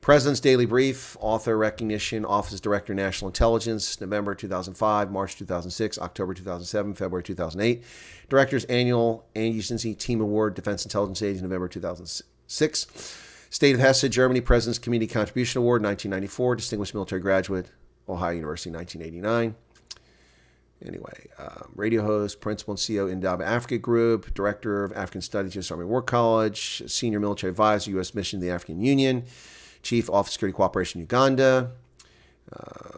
President's Daily Brief, Author Recognition, Office Director, National Intelligence, November 2005, March 2006, October 2007, February 2008. Director's Annual Agency Team Award, Defense Intelligence Agency, November 2006. State of Hesse, Germany, President's Community Contribution Award, 1994. Distinguished Military Graduate, Ohio University, 1989. Anyway, radio host, principal and CEO, Indaba Africa Group, Director of African Studies, U.S. Army War College, Senior Military Advisor, U.S. Mission to the African Union, Chief Office of Security Cooperation, Uganda,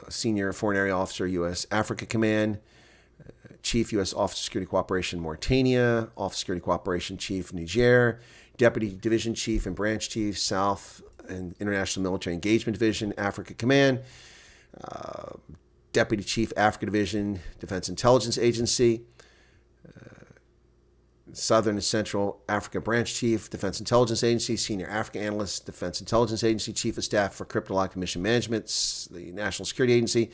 Senior Foreign Area Officer, U.S. Africa Command, Chief U.S. Office of Security Cooperation, Mauritania, Office of Security Cooperation Chief, Niger, Deputy Division Chief and Branch Chief, South and International Military Engagement Division, Africa Command, Deputy Chief, Africa Division, Defense Intelligence Agency, Southern and Central Africa Branch Chief, Defense Intelligence Agency, Senior Africa Analyst, Defense Intelligence Agency, Chief of Staff for Cryptologic Mission Management, the National Security Agency,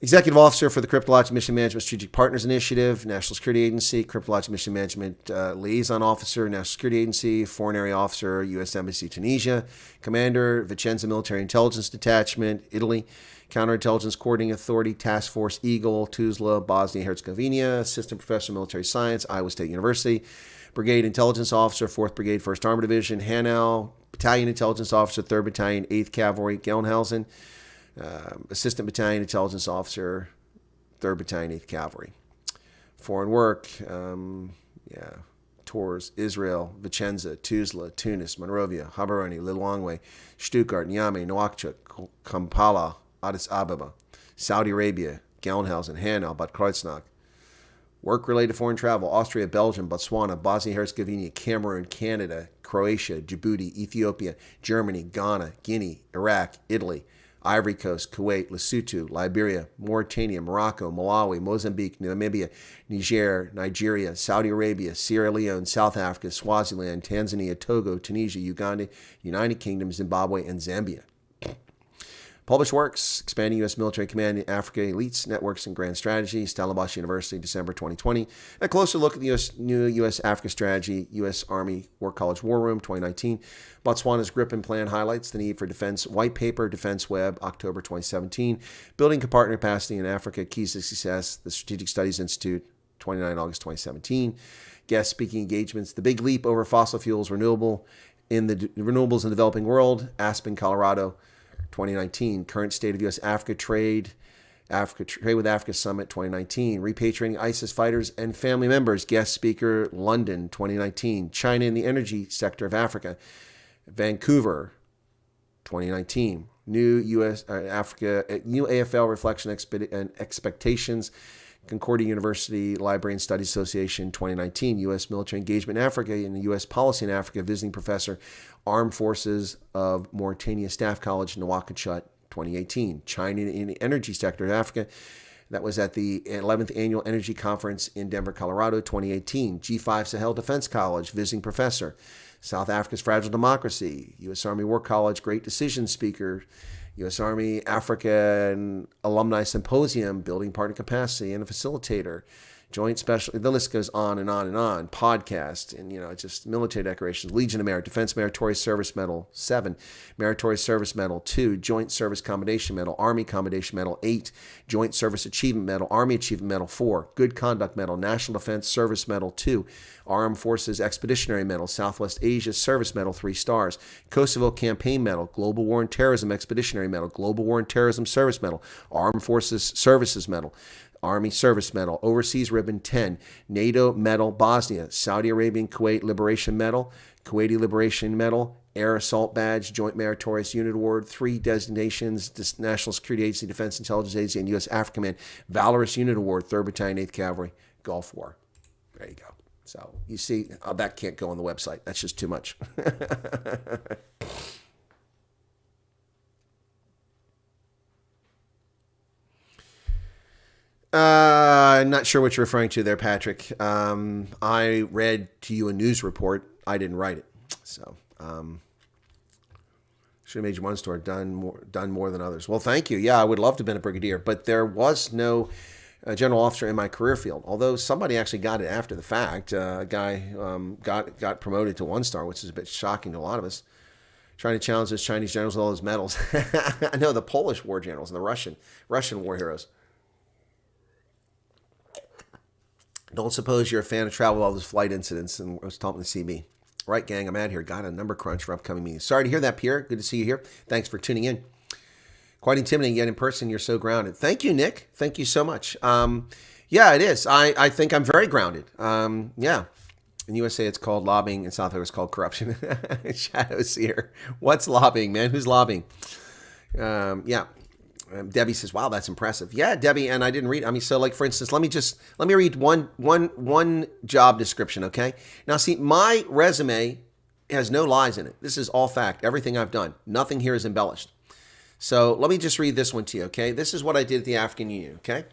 Executive Officer for the Cryptologic Mission Management Strategic Partners Initiative, National Security Agency, Cryptologic Mission Management Liaison Officer, National Security Agency, Foreign Area Officer, U.S. Embassy, Tunisia, Commander, Vicenza Military Intelligence Detachment, Italy, Counterintelligence Coordinating Authority, Task Force Eagle, Tuzla, Bosnia-Herzegovina, Assistant Professor of Military Science, Iowa State University, Brigade Intelligence Officer, 4th Brigade, 1st Armored Division, Hanau, Battalion Intelligence Officer, 3rd Battalion, 8th Cavalry, Gelnhausen, Assistant Battalion Intelligence Officer, 3rd Battalion, 8th Cavalry. Foreign work, tours, Israel, Vicenza, Tuzla, Tunis, Monrovia, Habaroni, Lilongwe, Stuttgart, Niamey, Nouakchott, Kampala, Addis Ababa, Saudi Arabia, Gelnhausen, Hanau, Bad Kreuznach. Work-related foreign travel, Austria, Belgium, Botswana, Bosnia-Herzegovina, Cameroon, Canada, Croatia, Djibouti, Ethiopia, Germany, Ghana, Guinea, Iraq, Italy, Ivory Coast, Kuwait, Lesotho, Liberia, Mauritania, Morocco, Malawi, Mozambique, Namibia, Nigeria, Saudi Arabia, Sierra Leone, South Africa, Swaziland, Tanzania, Togo, Tunisia, Uganda, United Kingdom, Zimbabwe, and Zambia. Published works, Expanding U.S. Military Command in Africa Elites, Networks, and Grand Strategy, Stellenbosch University, December 2020. A closer look at the new U.S. Africa Strategy, U.S. Army War College War Room, 2019. Botswana's Grip and Plan highlights the need for defense. White Paper, Defense Web, October 2017. Building Compartment Capacity in Africa, Keys to Success, the Strategic Studies Institute, 29 August 2017. Guest speaking engagements, The Big Leap Over Fossil Fuels, Renewables in the Developing World, Aspen, Colorado, 2019. Current State of U.S. Africa Trade with Africa Summit 2019. Repatriating ISIS fighters and family members. Guest speaker, London 2019. China in the Energy Sector of Africa, Vancouver 2019. New AFL Reflection and Expectations, Concordia University Library and Studies Association 2019. U.S. Military Engagement in Africa and U.S. Policy in Africa, Visiting Professor, Armed Forces of Mauritania Staff College, Nouakchott 2018. China in the Energy Sector of Africa. That was at the 11th Annual Energy Conference in Denver, Colorado 2018. G5 Sahel Defense College, Visiting Professor. South Africa's Fragile Democracy. U.S. Army War College Great Decision Speaker. U.S. Army Africa and Alumni Symposium, Building Partner Capacity, and a Facilitator. Joint Special, the list goes on and on and on. Podcast, and just military decorations. Legion of Merit, Defense Meritorious Service Medal 7, Meritorious Service Medal 2, Joint Service Commendation Medal, Army Commendation Medal 8, Joint Service Achievement Medal, Army Achievement Medal 4, Good Conduct Medal, National Defense Service Medal 2, Armed Forces Expeditionary Medal, Southwest Asia Service Medal 3 stars, Kosovo Campaign Medal, Global War and Terrorism Expeditionary Medal, Global War and Terrorism Service Medal, Armed Forces Services Medal, Army Service Medal, Overseas Ribbon 10, NATO Medal Bosnia, Saudi Arabian Kuwait Liberation Medal, Kuwaiti Liberation Medal, Air Assault Badge, Joint Meritorious Unit Award, 3 designations, National Security Agency, Defense Intelligence Agency, and U.S. Africa Command, Valorous Unit Award, 3rd Battalion, 8th Cavalry, Gulf War. There you go. So you see, that can't go on the website. That's just too much. I'm not sure what you're referring to there, Patrick. I read to you a news report. I didn't write it. So should have made you one star, done more than others. Well, thank you. Yeah, I would love to have been a brigadier, but there was no general officer in my career field, although somebody actually got it after the fact. A guy got promoted to 1 star, which is a bit shocking to a lot of us. Trying to challenge those Chinese generals with all those medals. I know the Polish war generals and the Russian war heroes. Don't suppose you're a fan of travel, all those flight incidents, and was talking to CB. Right, gang, I'm out here. Got a number crunch for upcoming meetings. Sorry to hear that, Pierre. Good to see you here. Thanks for tuning in. Quite intimidating, yet in person, you're so grounded. Thank you, Nick. Thank you so much. Yeah, it is. I think I'm very grounded. Yeah. In USA, it's called lobbying. In South Africa, it's called corruption. Shadows here. What's lobbying, man? Who's lobbying? Yeah. Debbie says, wow, that's impressive. Yeah, Debbie, and I didn't read. I mean, so like, for instance, let me read one job description, okay? Now, see, my resume has no lies in it. This is all fact, everything I've done. Nothing here is embellished. So let me just read this one to you, okay? This is what I did at the African Union, okay?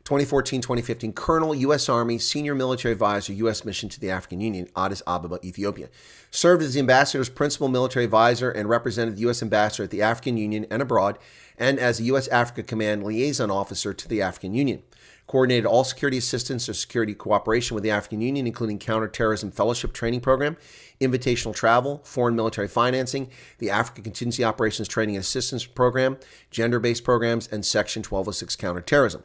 2014-2015 Colonel, U.S. Army, Senior Military Advisor, U.S. Mission to the African Union, Addis Ababa, Ethiopia. Served as the ambassador's principal military advisor and represented the U.S. ambassador at the African Union and abroad, and as a U.S. Africa Command liaison officer to the African Union. Coordinated all security assistance or security cooperation with the African Union, including counterterrorism fellowship training program, invitational travel, foreign military financing, the Africa Contingency Operations Training and Assistance Program, gender-based programs, and Section 1206 counterterrorism.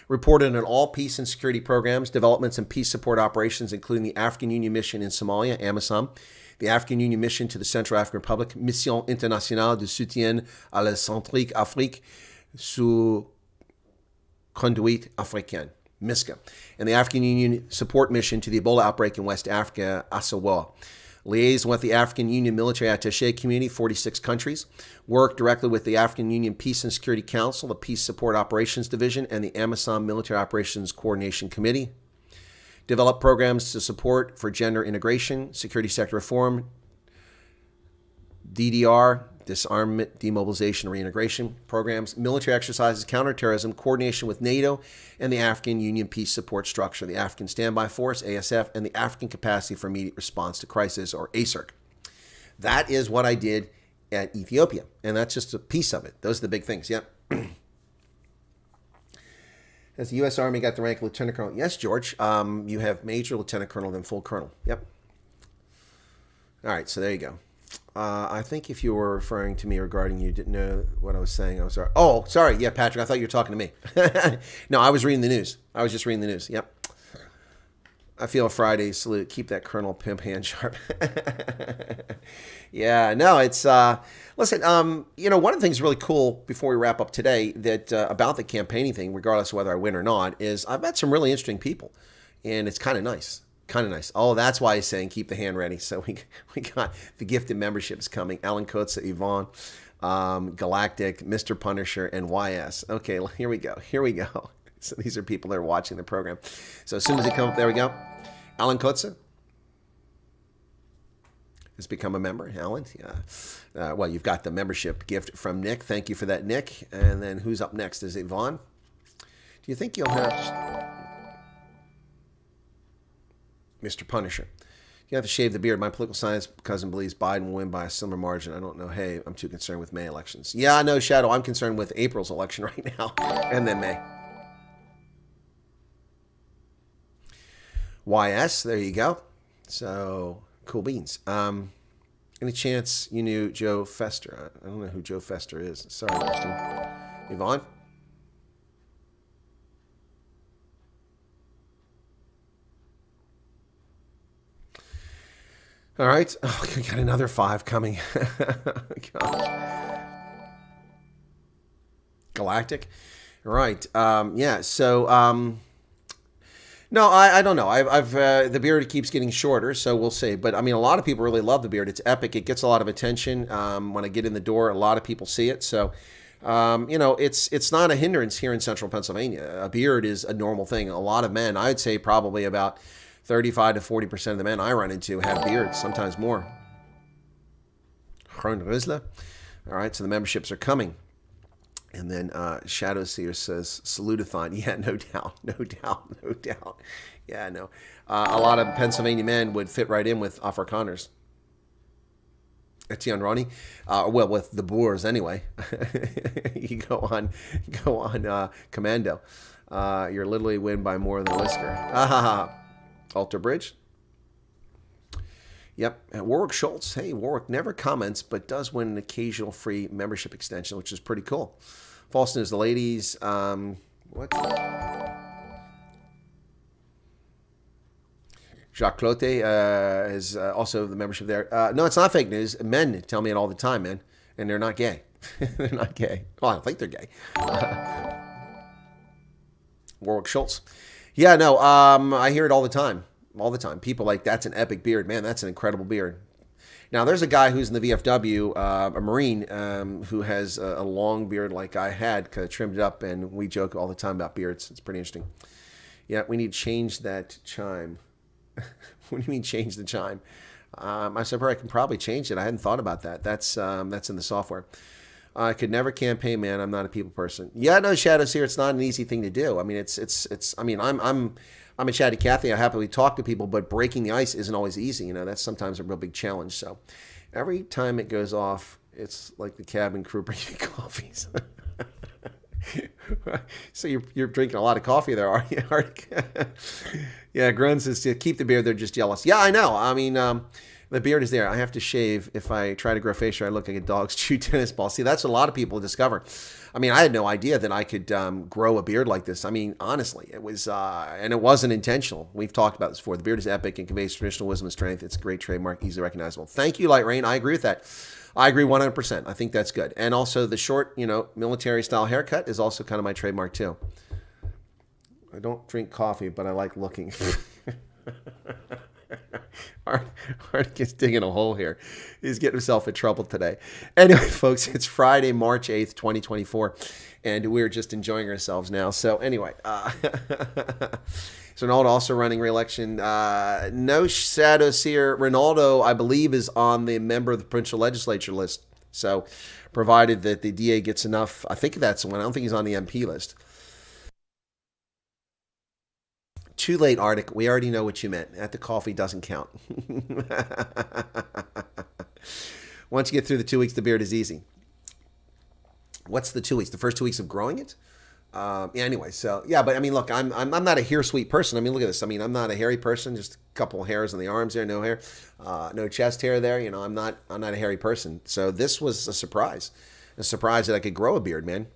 Reported on all peace and security programs, developments, and peace support operations, including the African Union Mission in Somalia, AMISOM, the African Union Mission to the Central African Republic, Mission Internationale de Soutien à la Centrique Afrique, sous Conduite Africaine, MISCA, and the African Union Support Mission to the Ebola outbreak in West Africa, ASAWA. Liaised with the African Union Military Attaché Community, 46 countries. Worked directly with the African Union Peace and Security Council, the Peace Support Operations Division, and the AMISOM Military Operations Coordination Committee. Developed programs to support for gender integration, security sector reform, DDR, disarmament, demobilization, reintegration programs, military exercises, counterterrorism, coordination with NATO and the African Union Peace Support Structure, the African Standby Force, ASF, and the African Capacity for Immediate Response to Crisis, or ACERC. That is what I did at Ethiopia, and that's just a piece of it. Those are the big things, yep. Has the U.S. Army got the rank of Lieutenant Colonel? Yes, George. You have Major, Lieutenant Colonel, then Full Colonel. Yep. All right, so there you go. I think if you were referring to me regarding you didn't know what I was saying, I was sorry. Oh, sorry. Yeah, Patrick, I thought you were talking to me. No, I was reading the news. I was just reading the news. Yep. I feel a Friday salute. Keep that Colonel Pimp hand sharp. Yeah, no, it's, listen, one of the things really cool before we wrap up today that about the campaigning thing, regardless of whether I win or not, is I've met some really interesting people, and it's kind of nice. Kind of nice. Oh, that's why he's saying keep the hand ready. So we got the gifted memberships coming. Alan Kotza, Yvonne, Galactic, Mr. Punisher, and YS. Okay, here we go. Here we go. So these are people that are watching the program. So as soon as they come up, there we go. Alan Kotza has become a member. Alan, yeah. Well, you've got the membership gift from Nick. Thank you for that, Nick. And then who's up next? Is it Yvonne? Do you think you'll have... Mr. Punisher. You have to shave the beard. My political science cousin believes Biden will win by a similar margin. I don't know. Hey, I'm too concerned with May elections. Yeah, I know, Shadow. I'm concerned with April's election right now. And then May. YS, there you go. So, cool beans. Any chance you knew Joe Fester? I don't know who Joe Fester is. Sorry, Christian. Yvonne? All right. Oh, we got another 5 coming. Galactic. All right. Yeah. So, no, I don't know. I've the beard keeps getting shorter, so we'll see. But I mean, a lot of people really love the beard. It's epic. It gets a lot of attention. When I get in the door, a lot of people see it. So, it's not a hindrance here in Central Pennsylvania. A beard is a normal thing. A lot of men, I'd say, probably about 35 to 40% of the men I run into have beards, sometimes more. All right, so the memberships are coming. And then Shadow Seer says, salutathon. Yeah, no doubt, no doubt, no doubt. Yeah, no. A lot of Pennsylvania men would fit right in with Afrikaners. Etienne Ronnie. Well, with the Boers anyway. You go on commando. You're literally win by more than a whisker. Alter Bridge. Yep. And Warwick Schultz. Hey, Warwick never comments, but does win an occasional free membership extension, which is pretty cool. Falston is the ladies. What? Jacques Clote is also the membership there. No, it's not fake news. Men tell me it all the time, man. And they're not gay. They're not gay. Well, I don't think they're gay. Warwick Schultz. Yeah, no, I hear it all the time. All the time. People like, that's an epic beard. Man, that's an incredible beard. Now, there's a guy who's in the VFW, a Marine, who has a long beard like I had, kind of trimmed it up, and we joke all the time about beards. It's pretty interesting. Yeah, we need to change that chime. What do you mean change the chime? I said, I can probably change it. I hadn't thought about that. That's in the software. I could never campaign, man. I'm not a people person. Yeah, no, Shadows here. It's not an easy thing to do. I mean, I mean, I'm a chatty Cathy. I happily talk to people, but breaking the ice isn't always easy. You know, that's sometimes a real big challenge. So every time it goes off, it's like the cabin crew bringing coffees. So you're drinking a lot of coffee there, are you? Yeah, Grun says to keep the beard. They're just jealous. Yeah, I know. I mean, the beard is there. I have to shave. If I try to grow facial, I look like a dog's chew tennis ball. See, that's what a lot of people discover. I mean, I had no idea that I could grow a beard like this. I mean, honestly, it was, and it wasn't intentional. We've talked about this before. The beard is epic and conveys traditional wisdom and strength. It's a great trademark, easily recognizable. Thank you, Light Rain. I agree with that. I agree 100%. I think that's good. And also the short, military style haircut is also kind of my trademark too. I don't drink coffee, but I like looking. Art gets digging a hole here. He's getting himself in trouble today. Anyway, folks, it's Friday, March 8th, 2024, and we're just enjoying ourselves now. So anyway, so Ronaldo also running re-election. No shadows here. Ronaldo, I believe, is on the member of the provincial legislature list. So provided that the DA gets enough, I think that's the one. I don't think he's on the MP list. Too late, Arctic. We already know what you meant. At the coffee doesn't count. Once you get through the 2 weeks, the beard is easy. What's the 2 weeks? The first 2 weeks of growing it? Yeah, anyway, so yeah, but I mean, look, I'm not a hair sweet person. I mean, look at this. I mean, I'm not a hairy person. Just a couple of hairs on the arms there, no hair, no chest hair there. I'm not a hairy person. So this was a surprise that I could grow a beard, man.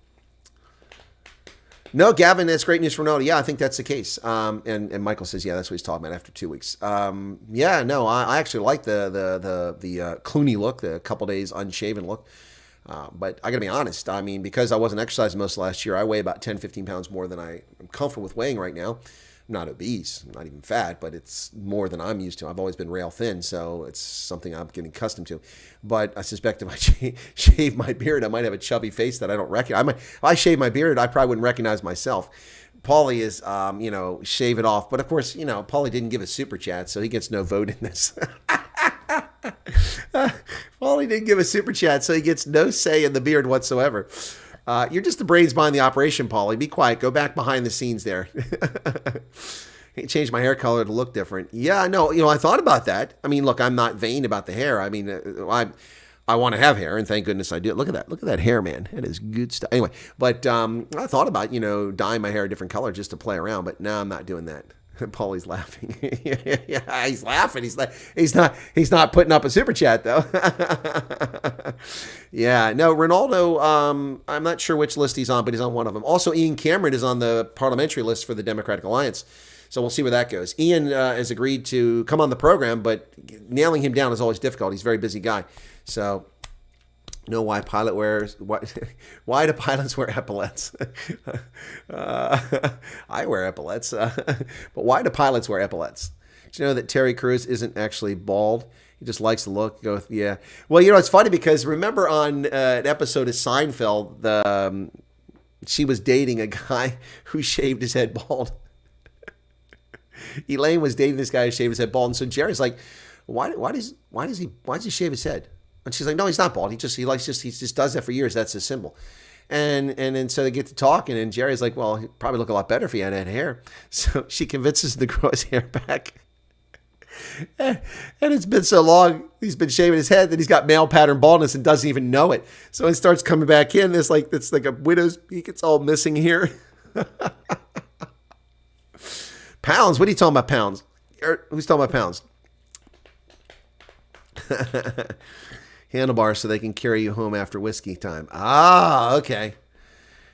No, Gavin, that's great news from Ronaldo. Yeah, I think that's the case. And Michael says, yeah, that's what he's talking about after 2 weeks. Yeah, no, I actually like the Clooney look, the couple days unshaven look. But I got to be honest. I mean, because I wasn't exercising most of last year, I weigh about 10, 15 pounds more than I'm comfortable with weighing right now. I'm not obese, I'm not even fat, but it's more than I'm used to. I've always been rail thin, so it's something I'm getting accustomed to. But I suspect if I shave my beard, I might have a chubby face that I don't recognize. If I shave my beard, I probably wouldn't recognize myself. Paulie is, shave it off. But of course, Paulie didn't give a super chat, so he gets no vote in this. Paulie didn't give a super chat, so he gets no say in the beard whatsoever. You're just the brains behind the operation, Paulie. Be quiet. Go back behind the scenes there. Change my hair color to look different. Yeah, no, I thought about that. I mean, look, I'm not vain about the hair. I mean, I want to have hair, and thank goodness I do. Look at that. Look at that hair, man. That is good stuff. Anyway, but I thought about, dyeing my hair a different color just to play around, but no, I'm not doing that. Paulie's laughing. Yeah, he's laughing. He's not putting up a super chat though. Yeah, no, Ronaldo. I'm not sure which list he's on, but he's on one of them. Also, Ian Cameron is on the parliamentary list for the Democratic Alliance. So we'll see where that goes. Ian has agreed to come on the program, but nailing him down is always difficult. He's a very busy guy. So. Know why pilot wears why do pilots wear epaulets? I wear epaulets, but why do pilots wear epaulets? Did you know that Terry Crews isn't actually bald? He just likes the look. Yeah. Well, it's funny because remember on an episode of Seinfeld, she was dating a guy who shaved his head bald. Elaine was dating this guy who shaved his head bald, and so Jerry's like, why does he shave his head? And she's like, no, he's not bald. He just does that for years. That's his symbol. And then so they get to talking, and Jerry's like, well, he'd probably look a lot better if he had hair. So she convinces him to grow his hair back. And it's been so long, he's been shaving his head that he's got male pattern baldness and doesn't even know it. So it starts coming back in. It's like a widow's peak. It's all missing here. Pounds? What are you talking about, pounds? Who's talking about pounds? Handlebars so they can carry you home after whiskey time. Ah, okay.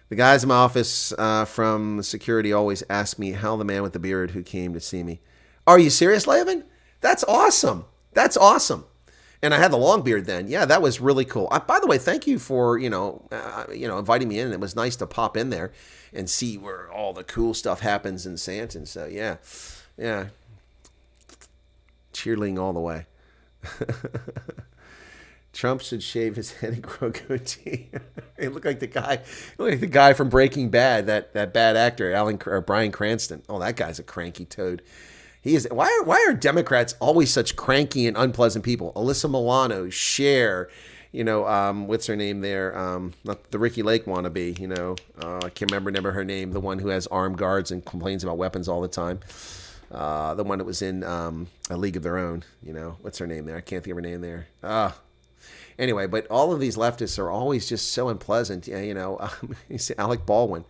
The guys in my office from security always ask me how the man with the beard who came to see me. Are you serious, Lavin? That's awesome. That's awesome. And I had the long beard then. Yeah, that was really cool. By the way, thank you for inviting me in. It was nice to pop in there and see where all the cool stuff happens in Santon. So yeah, cheerleading all the way. Trump should shave his head and grow a goatee. He looked like the guy from Breaking Bad, that bad actor, Bryan Cranston. Oh, that guy's a cranky toad. He is. Why are Democrats always such cranky and unpleasant people? Alyssa Milano, Cher, what's her name there? Not the Ricky Lake wannabe, I can't remember her name, the one who has armed guards and complains about weapons all the time. The one that was in A League of Their Own, what's her name there? I can't think of her name there. Anyway, but all of these leftists are always just so unpleasant. You see Alec Baldwin.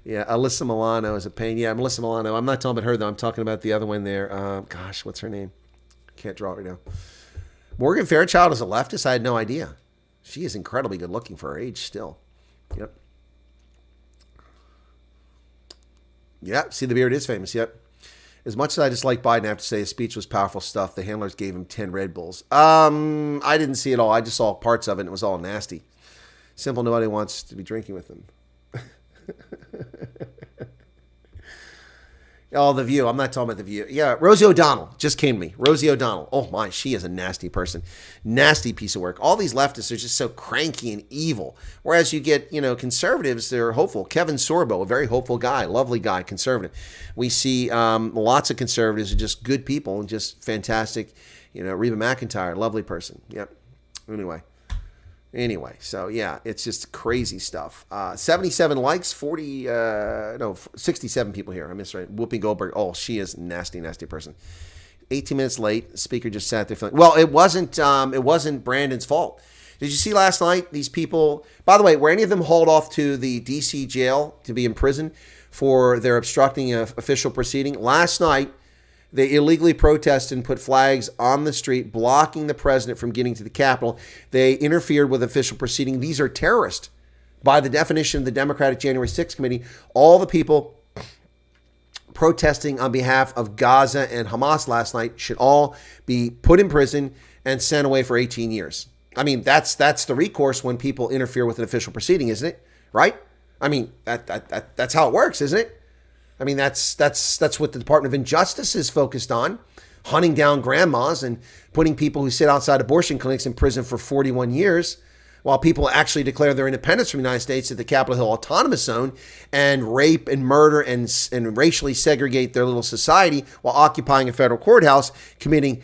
Yeah, Alyssa Milano is a pain. Yeah, Alyssa Milano. I'm not talking about her, though. I'm talking about the other one there. Gosh, what's her name? Can't draw it right now. Morgan Fairchild is a leftist? I had no idea. She is incredibly good looking for her age still. Yep. Yep, see, the beard is famous. Yep. As much as I dislike Biden, I have to say his speech was powerful stuff. The handlers gave him 10 Red Bulls. I didn't see it all. I just saw parts of it, and it was all nasty. Simple, nobody wants to be drinking with him. Oh, The View. I'm not talking about The View. Yeah, Rosie O'Donnell just came to me. Rosie O'Donnell. Oh, my, she is a nasty person. Nasty piece of work. All these leftists are just so cranky and evil. Whereas you get, conservatives, they're hopeful. Kevin Sorbo, a very hopeful guy, lovely guy, conservative. We see lots of conservatives are just good people and just fantastic. Reba McEntire, lovely person. Yep. Anyway, so yeah, it's just crazy stuff. 77 likes, 67 people here. I missed right. Whoopi Goldberg. Oh, she is a nasty, nasty person. 18 minutes late. The speaker just sat there feeling. Well, it wasn't Brandon's fault. Did you see last night these people? By the way, were any of them hauled off to the D.C. jail to be in prison for their obstructing an official proceeding? Last night, they illegally protested and put flags on the street, blocking the president from getting to the Capitol. They interfered with official proceeding. These are terrorists. By the definition of the Democratic January 6th Committee, all the people protesting on behalf of Gaza and Hamas last night should all be put in prison and sent away for 18 years. I mean, that's the recourse when people interfere with an official proceeding, isn't it? Right? I mean, that's how it works, isn't it? I mean, that's what the Department of Injustice is focused on, hunting down grandmas and putting people who sit outside abortion clinics in prison for 41 years, while people actually declare their independence from the United States at the Capitol Hill Autonomous Zone and rape and murder and racially segregate their little society while occupying a federal courthouse, committing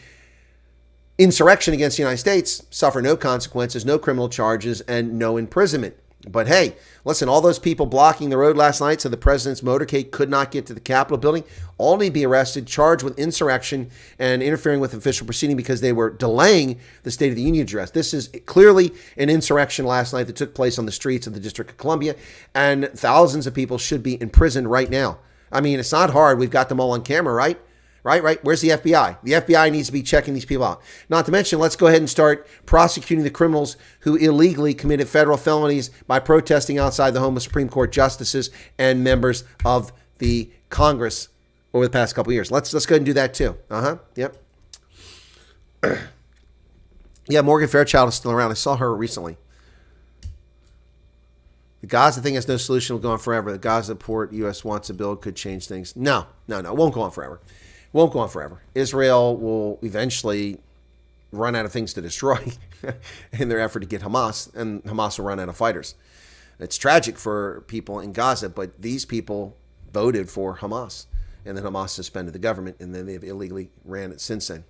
insurrection against the United States, suffer no consequences, no criminal charges, and no imprisonment. But hey, listen, all those people blocking the road last night so the president's motorcade could not get to the Capitol building all need to be arrested, charged with insurrection and interfering with official proceeding because they were delaying the State of the Union address. This is clearly an insurrection last night that took place on the streets of the District of Columbia, and thousands of people should be in prison right now. I mean, it's not hard. We've got them all on camera, right? Right. Where's the FBI? The FBI needs to be checking these people out. Not to mention, let's go ahead and start prosecuting the criminals who illegally committed federal felonies by protesting outside the home of Supreme Court justices and members of the Congress over the past couple of years. Let's go ahead and do that too. Yep. Yeah, Morgan Fairchild is still around. I saw her recently. The Gaza thing has no solution. Will go on forever. The Gaza port U.S. wants to build could change things. No. It won't go on forever. Won't go on forever. Israel will eventually run out of things to destroy in their effort to get Hamas, and Hamas will run out of fighters. It's tragic for people in Gaza, but these people voted for Hamas, and then Hamas suspended the government, and then they've illegally ran it since then.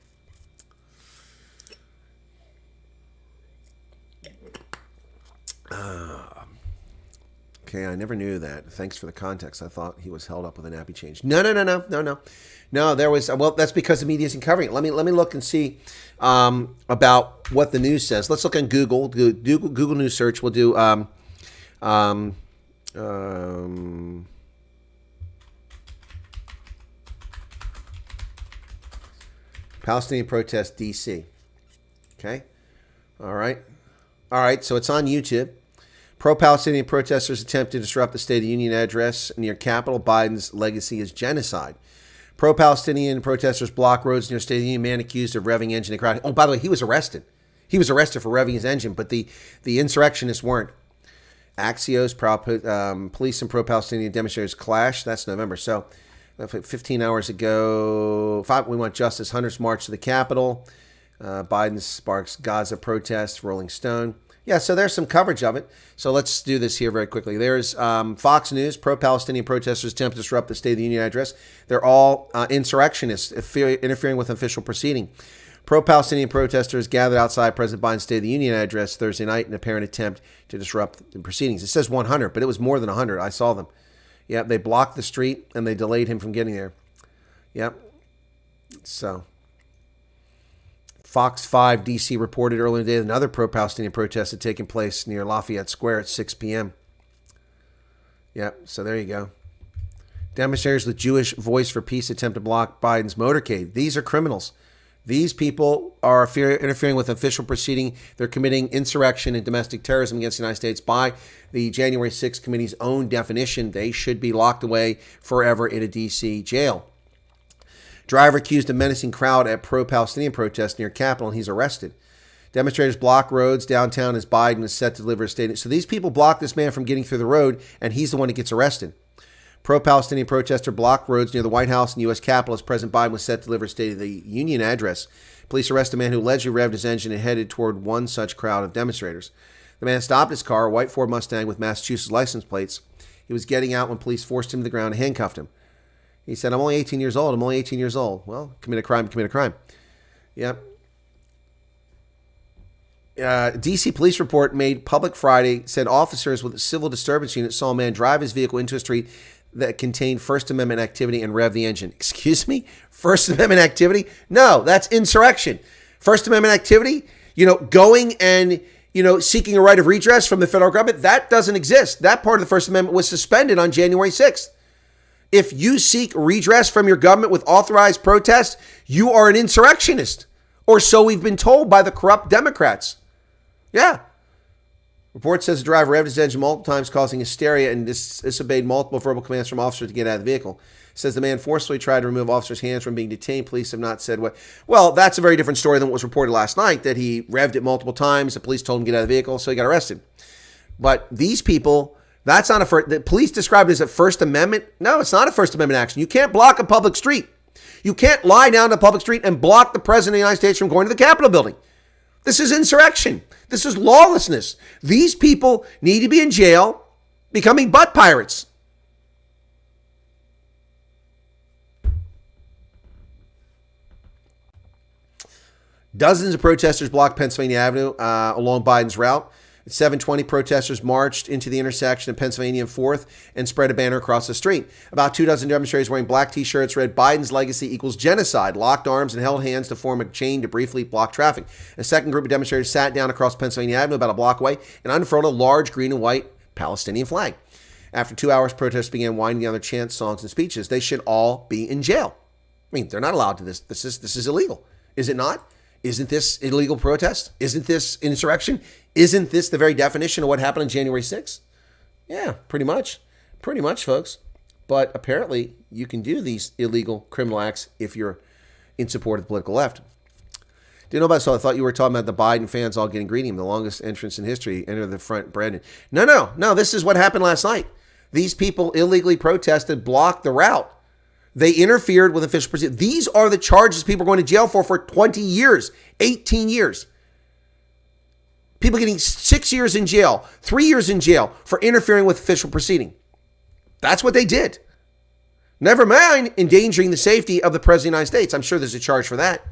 Okay, I never knew that. Thanks for the context. I thought he was held up with a nappy change. No, there was, well, that's because the media isn't covering it. Let me look and see about what the news says. Let's look on Google. Google News search. We'll do Palestinian protest, D.C. Okay. All right. So it's on YouTube. Pro-Palestinian protesters attempt to disrupt the State of the Union address near Capitol. Biden's legacy is genocide. Pro-Palestinian protesters block roads near State of the Union. Man accused of revving engine in crowd. Oh, by the way, he was arrested. He was arrested for revving his engine, but the insurrectionists weren't. Axios, police and pro-Palestinian demonstrators clash. That's November. So 15 hours ago, we want justice. Hunters march to the Capitol. Biden sparks Gaza protest. Rolling Stone. Yeah, so there's some coverage of it. So let's do this here very quickly. There's Fox News. Pro-Palestinian protesters attempt to disrupt the State of the Union address. They're all insurrectionists interfering with official proceeding. Pro-Palestinian protesters gathered outside President Biden's State of the Union address Thursday night in an apparent attempt to disrupt the proceedings. It says 100, but it was more than 100. I saw them. Yep, they blocked the street and they delayed him from getting there. Yep. So, Fox 5 DC reported earlier today that another pro-Palestinian protest had taken place near Lafayette Square at 6 p.m. Yep, so there you go. Demonstrators with Jewish Voice for Peace attempt to block Biden's motorcade. These are criminals. These people are interfering with official proceeding. They're committing insurrection and domestic terrorism against the United States by the January 6th committee's own definition. They should be locked away forever in a D.C. jail. Driver accused of menacing crowd at pro-Palestinian protest near Capitol, and he's arrested. Demonstrators block roads downtown as Biden is set to deliver a statement. So these people block this man from getting through the road, and he's the one that gets arrested. Pro-Palestinian protester blocked roads near the White House and U.S. Capitol as President Biden was set to deliver a State of the Union address. Police arrest a man who allegedly revved his engine and headed toward one such crowd of demonstrators. The man stopped his car, a white Ford Mustang with Massachusetts license plates. He was getting out when police forced him to the ground and handcuffed him. He said, I'm only 18 years old. I'm only 18 years old. Well, commit a crime, commit a crime. Yep. D.C. police report made public Friday said officers with a civil disturbance unit saw a man drive his vehicle into a street that contained First Amendment activity and rev the engine. Excuse me? First Amendment activity? No, that's insurrection. First Amendment activity, going and, seeking a right of redress from the federal government, that doesn't exist. That part of the First Amendment was suspended on January 6th. If you seek redress from your government with authorized protest, you are an insurrectionist. Or so we've been told by the corrupt Democrats. Yeah. Report says the driver revved his engine multiple times, causing hysteria, and disobeyed multiple verbal commands from officers to get out of the vehicle. It says the man forcefully tried to remove officers' hands from being detained. Police have not said what. Well, that's a very different story than what was reported last night, that he revved it multiple times. The police told him to get out of the vehicle, so he got arrested. But these people, that's not the police described it as a First Amendment. No, it's not a First Amendment action. You can't block a public street. You can't lie down a public street and block the president of the United States from going to the Capitol building. This is insurrection. This is lawlessness. These people need to be in jail, becoming butt pirates. Dozens of protesters blocked Pennsylvania Avenue along Biden's route. At 7:20, protesters marched into the intersection of Pennsylvania and 4th and spread a banner across the street. About 24 demonstrators wearing black T-shirts read "Biden's legacy equals genocide," locked arms and held hands to form a chain to briefly block traffic. A second group of demonstrators sat down across Pennsylvania Avenue about a block away and unfurled a large green and white Palestinian flag. After 2 hours, protesters began winding down their chants, songs, and speeches. They should all be in jail. I mean, they're not allowed to this. This is illegal. Is it not? Isn't this illegal protest? Isn't this insurrection? Isn't this the very definition of what happened on January 6th? Yeah, pretty much. Pretty much, folks. But apparently, you can do these illegal criminal acts if you're in support of the political left. Didn't know about this. I thought you were talking about the Biden fans all getting greedy. The longest entrance in history. Enter the front, Brandon. No. This is what happened last night. These people illegally protested, blocked the route. They interfered with official proceedings. These are the charges people are going to jail for 20 years, 18 years. People getting 6 years in jail, 3 years in jail for interfering with official proceeding. That's what they did. Never mind endangering the safety of the President of the United States. I'm sure there's a charge for that.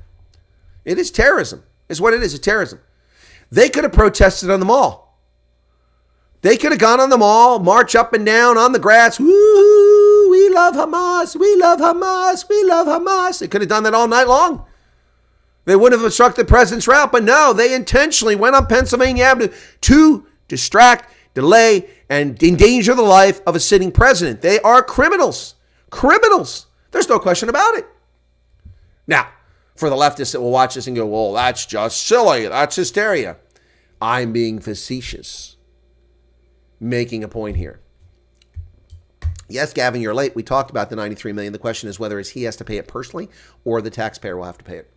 It is terrorism. It's what it is. It's terrorism. They could have protested on the mall. They could have gone on the mall, march up and down on the grass. Woo, we love Hamas. We love Hamas. We love Hamas. They could have done that all night long. They wouldn't have obstructed the president's route, but no, they intentionally went on Pennsylvania Avenue to distract, delay, and endanger the life of a sitting president. They are criminals. Criminals. There's no question about it. Now, for the leftists that will watch this and go, well, that's just silly. That's hysteria. I'm being facetious, making a point here. Yes, Gavin, you're late. We talked about the $93 million. The question is whether he has to pay it personally or the taxpayer will have to pay it.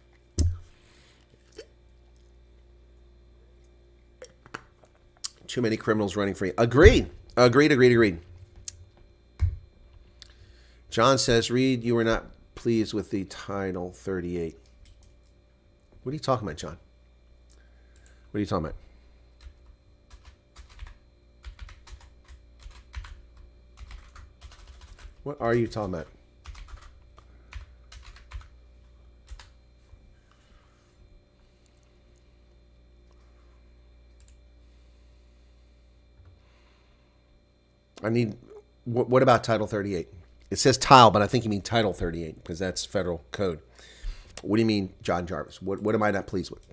Too many criminals running free. Agreed. John says, Reed, you were not pleased with the Title 38. What are you talking about, John? What are you talking about? What are you talking about? I need, what about Title 38? It says tile, but I think you mean Title 38 because that's federal code. What do you mean, John Jarvis? What am I not pleased with?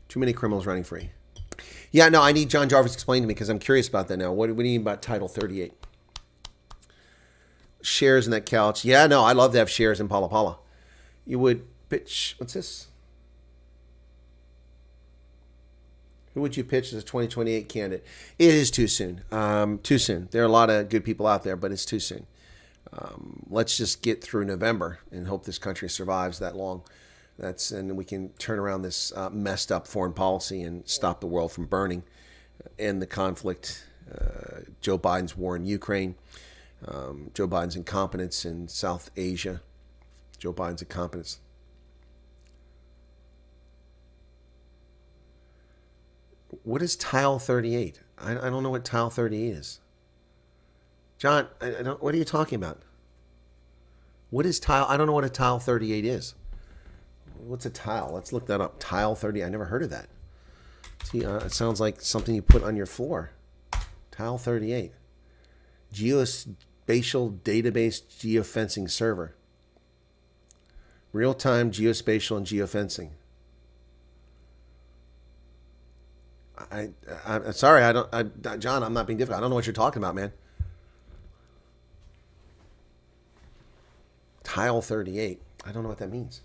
Too many criminals running free. Yeah, no, I need John Jarvis to explain to me because I'm curious about that now. What do you mean about Title 38? Shares in that couch. Yeah, no, I'd love to have shares in Pala Pala. You would pitch, what's this? Who would you pitch as a 2028 candidate? It is too soon. Too soon. There are a lot of good people out there, but it's too soon. Let's just get through November and hope this country survives that long. And we can turn around this messed up foreign policy and stop the world from burning, end the conflict. Joe Biden's war in Ukraine, Joe Biden's incompetence in South Asia, Joe Biden's incompetence. What is Tile 38? I don't know what Tile 38 is. John, I don't. What are you talking about? What is Tile? I don't know what a Tile 38 is. What's a tile? Let's look that up. Tile 30. I never heard of that. See, it sounds like something you put on your floor. Tile 38. Geospatial database geofencing server. Real-time geospatial and geofencing. I'm sorry. John, I'm not being difficult. I don't know what you're talking about, man. Tile 38. I don't know what that means.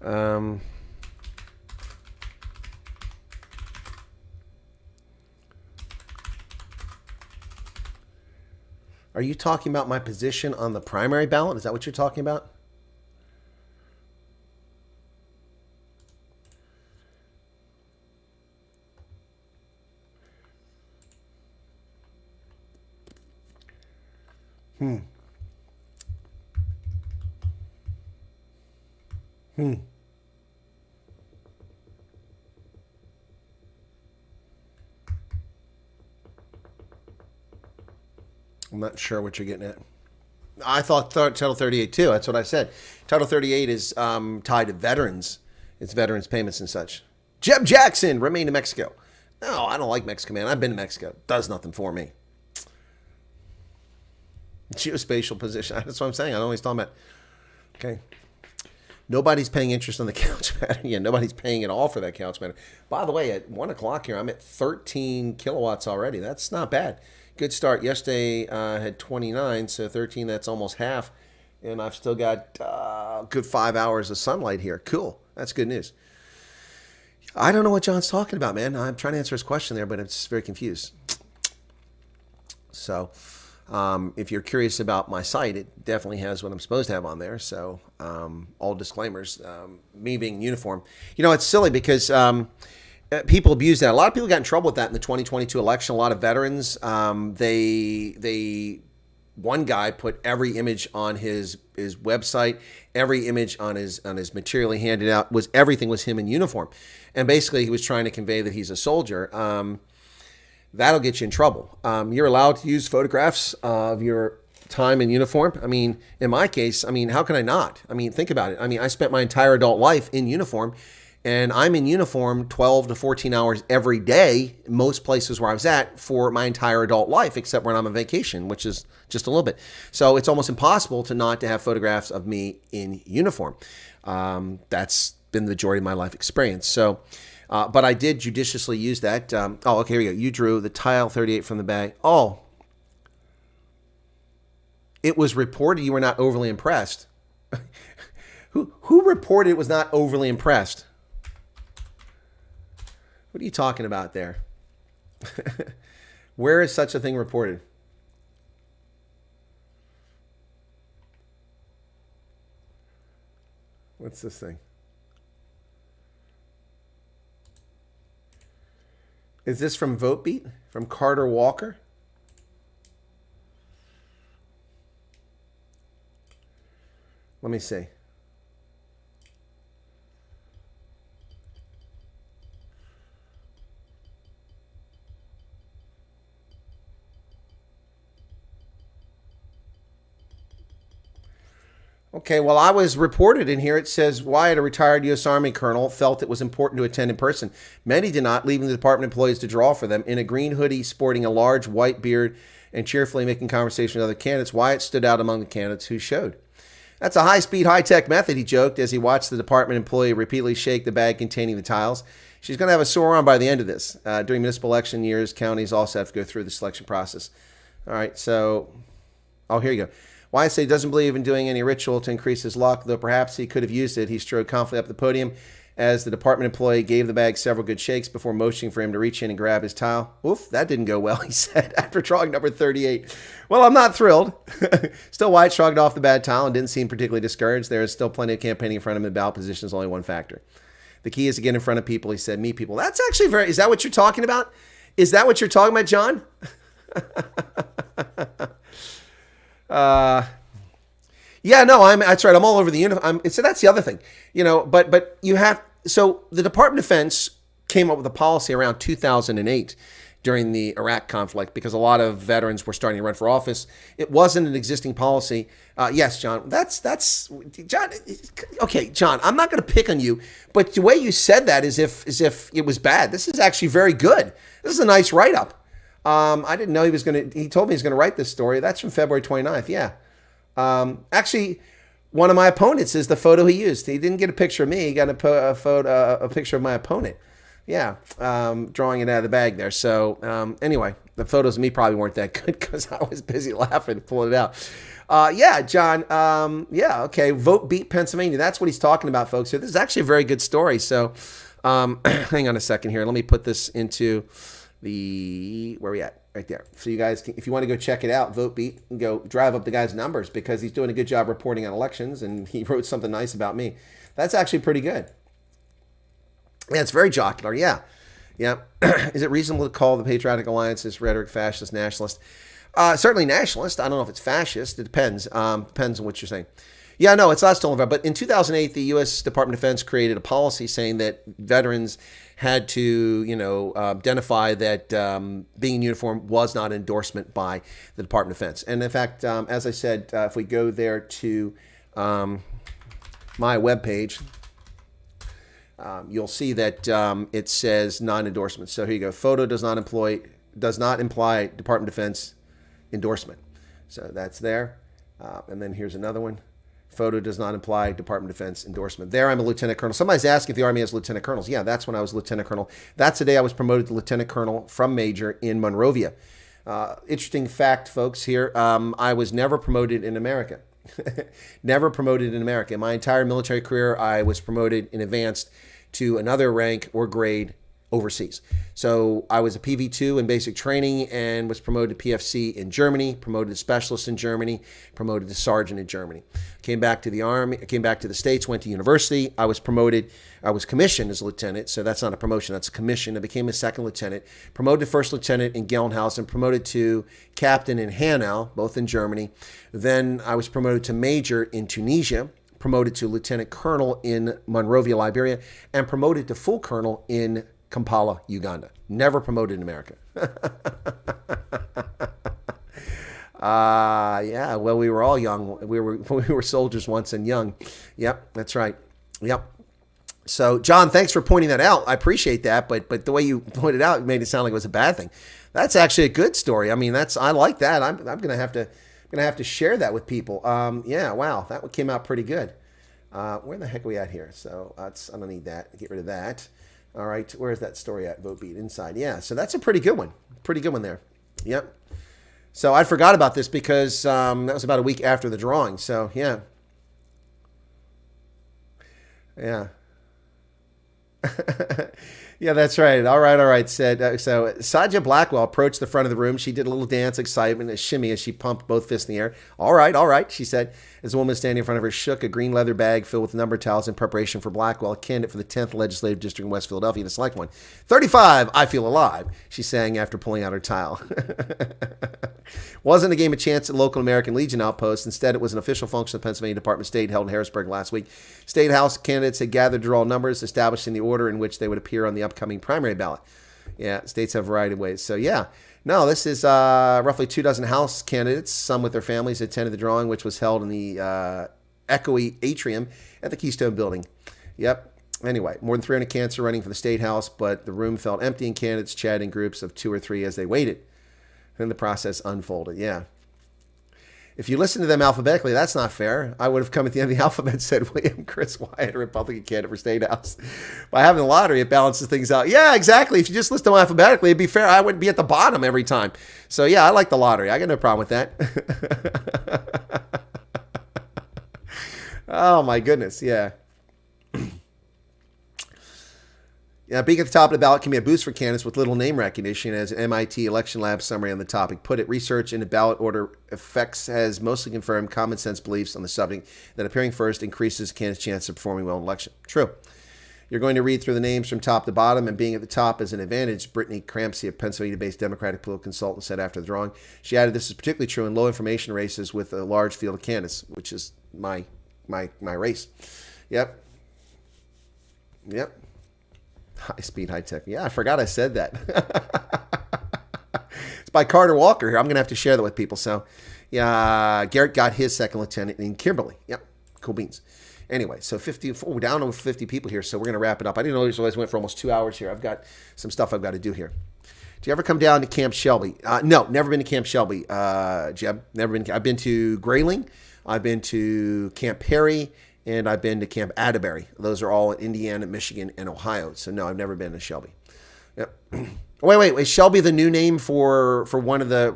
Are you talking about my position on the primary ballot? Is that what you're talking about? I'm not sure what you're getting at. I thought Title 38 too. That's what I said. Title 38 is tied to veterans. It's veterans payments and such. Jeb Jackson, remain in Mexico. No, I don't like Mexico, man. I've been to Mexico. Does nothing for me. Geospatial position. That's what I'm saying. I don't know what he's talking about. Okay. Nobody's paying interest on the couch matter. Yeah, nobody's paying at all for that couch matter. By the way, at 1 o'clock here, I'm at 13 kilowatts already. That's not bad. Good start. Yesterday I had 29, so 13, that's almost half. And I've still got a good 5 hours of sunlight here. Cool. That's good news. I don't know what John's talking about, man. I'm trying to answer his question there, but I'm just very confused. So if you're curious about my site, it definitely has what I'm supposed to have on there. So all disclaimers, me being uniform. You know, it's silly because people abuse that. A lot of people got in trouble with that in the 2022 election. A lot of veterans, one guy put every image on his website, every image on his material he handed out everything was him in uniform, and basically he was trying to convey that he's a soldier. That'll get you in trouble. You're allowed to use photographs of your time in uniform. I mean, in my case, I mean, how can I not? I mean, think about it. I mean, I spent my entire adult life in uniform. And I'm in uniform 12 to 14 hours every day, most places where I was at, for my entire adult life, except when I'm on vacation, which is just a little bit. So it's almost impossible to not to have photographs of me in uniform. That's been the majority of my life experience. So, but I did judiciously use that. Okay, here we go. You drew the Tile 38 from the bag. Oh, it was reported you were not overly impressed. Who reported it was not overly impressed? What are you talking about there? Where is such a thing reported? What's this thing? Is this from VoteBeat? From Carter Walker? Let me see. Okay, well, I was reported in here. It says Wyatt, a retired U.S. Army colonel, felt it was important to attend in person. Many did not, leaving the department employees to draw for them. In a green hoodie, sporting a large white beard, and cheerfully making conversation with other candidates, Wyatt stood out among the candidates who showed. That's a high-speed, high-tech method, he joked as he watched the department employee repeatedly shake the bag containing the tiles. She's going to have a sore arm by the end of this. During municipal election years, counties also have to go through the selection process. All right, so, here you go. Wyatt said he doesn't believe in doing any ritual to increase his luck, though perhaps he could have used it. He strode confidently up the podium as the department employee gave the bag several good shakes before motioning for him to reach in and grab his tile. Oof, that didn't go well, he said, after drawing number 38. Well, I'm not thrilled. Still, Wyatt shrugged off the bad tile and didn't seem particularly discouraged. There is still plenty of campaigning in front of him. The ballot position is only one factor. The key is to get in front of people, he said. Meet people. That's actually is that what you're talking about? Is that what you're talking about, John? Yeah, no, that's right. I'm all over the uniform. So that's the other thing, but you have, so the Department of Defense came up with a policy around 2008 during the Iraq conflict because a lot of veterans were starting to run for office. It wasn't an existing policy. Yes, John, that's John. Okay, John, I'm not going to pick on you, but the way you said that is if it was bad. This is actually very good. This is a nice write-up. I didn't know he told me he's going to write this story. That's from February 29th. Yeah. Actually, one of my opponents is the photo he used. He didn't get a picture of me. He got a picture of my opponent. Yeah, drawing it out of the bag there. So anyway, the photos of me probably weren't that good because I was busy laughing, pulling it out. Yeah, John. Yeah, okay. Vote beat Pennsylvania. That's what he's talking about, folks. Here, this is actually a very good story. So hang on a second here. Let me put this into where are we at? Right there. So you guys, if you want to go check it out, Vote Beat, and go drive up the guy's numbers because he's doing a good job reporting on elections, and he wrote something nice about me. That's actually pretty good. Yeah, it's very jocular. Yeah. Is it reasonable to call the Patriotic Alliance's rhetoric fascist, nationalist? Certainly nationalist. I don't know if it's fascist. It depends. Depends on what you're saying. Yeah, no, it's not stolen. But in 2008, the U.S. Department of Defense created a policy saying that veterans had to, identify that being in uniform was not an endorsement by the Department of Defense. And in fact, as I said, if we go there to my webpage, you'll see that it says non-endorsement. So here you go. Photo does not imply Department of Defense endorsement. So that's there. And then here's another one. Photo does not imply Department of Defense endorsement. There, I'm a lieutenant colonel. Somebody's asking if the Army has lieutenant colonels. Yeah, that's when I was lieutenant colonel. That's the day I was promoted to lieutenant colonel from major in Monrovia. Interesting fact, folks, here. I was never promoted in America. Never promoted in America. In my entire military career, I was promoted in advanced to another rank or grade overseas. So I was a PV2 in basic training and was promoted to PFC in Germany, promoted to specialist in Germany, promoted to sergeant in Germany. Came back to the Army, came back to the States, went to university. I was commissioned as a lieutenant, so that's not a promotion, that's a commission. I became a second lieutenant, promoted to first lieutenant in Gelnhausen, promoted to captain in Hanau, both in Germany. Then I was promoted to major in Tunisia, promoted to lieutenant colonel in Monrovia, Liberia, and promoted to full colonel in Kampala, Uganda. Never promoted in America. Yeah, well, we were all young. We were soldiers once and young. Yep, that's right. Yep. So, John, thanks for pointing that out. I appreciate that, but the way you pointed it out made it sound like it was a bad thing. That's actually a good story. I mean, I like that. I'm gonna have to share that with people. Yeah, wow, that came out pretty good. Where the heck are we at here? So I don't need that. Get rid of that. All right, where's that story at? Vote Beat inside. Yeah, so that's a pretty good one. Pretty good one there. Yep. So I forgot about this because that was about a week after the drawing. So yeah. Yeah. Yeah, that's right. All right. Said so. Saja Blackwell approached the front of the room. She did a little dance, excitement, a shimmy as she pumped both fists in the air. All right, she said, as a woman standing in front of her shook a green leather bag filled with number towels in preparation for Blackwell, a candidate for the 10th Legislative District in West Philadelphia, to select one. 35, I feel alive, she sang after pulling out her tile. Wasn't a game of chance at local American Legion outposts. Instead, it was an official function of the Pennsylvania Department of State held in Harrisburg last week. State House candidates had gathered to draw numbers, establishing the order in which they would appear on the upcoming primary ballot. Yeah, states have a variety of ways. So, yeah. No, this is roughly 24 House candidates, some with their families, attended the drawing, which was held in the echoey atrium at the Keystone Building. Yep. Anyway, more than 300 candidates are running for the State House, but the room felt empty and candidates chatted in groups of 2 or 3 as they waited. Then the process unfolded. Yeah. If you listen to them alphabetically, that's not fair. I would have come at the end of the alphabet and said William Chris Wyatt, a Republican candidate for State House. By having the lottery, it balances things out. Yeah, exactly. If you just list them alphabetically, it'd be fair. I wouldn't be at the bottom every time. So yeah, I like the lottery. I got no problem with that. Oh my goodness, yeah. Yeah, being at the top of the ballot can be a boost for candidates with little name recognition, as an MIT Election Lab summary on the topic put it. Research into ballot order effects has mostly confirmed common sense beliefs on the subject that appearing first increases candidates' chance of performing well in election. True. You're going to read through the names from top to bottom, and being at the top is an advantage, Brittany Crampsey, a Pennsylvania-based Democratic political consultant, said after the drawing. She added this is particularly true in low-information races with a large field of candidates, which is my race. Yep. High speed, high tech. Yeah, I forgot I said that. It's by Carter Walker here. I'm going to have to share that with people. So, yeah, Garrett got his second lieutenant in Kimberly. Yep, cool beans. Anyway, so we're down over 50 people here, so we're going to wrap it up. I didn't know these always went for almost 2 hours here. I've got some stuff I've got to do here. Do you ever come down to Camp Shelby? No, never been to Camp Shelby, Jeb. Never been. I've been to Grayling. I've been to Camp Perry. And I've been to Camp Atterbury. Those are all in Indiana, Michigan, and Ohio. So, no, I've never been to Shelby. Yep. Wait. Is Shelby the new name for one of the,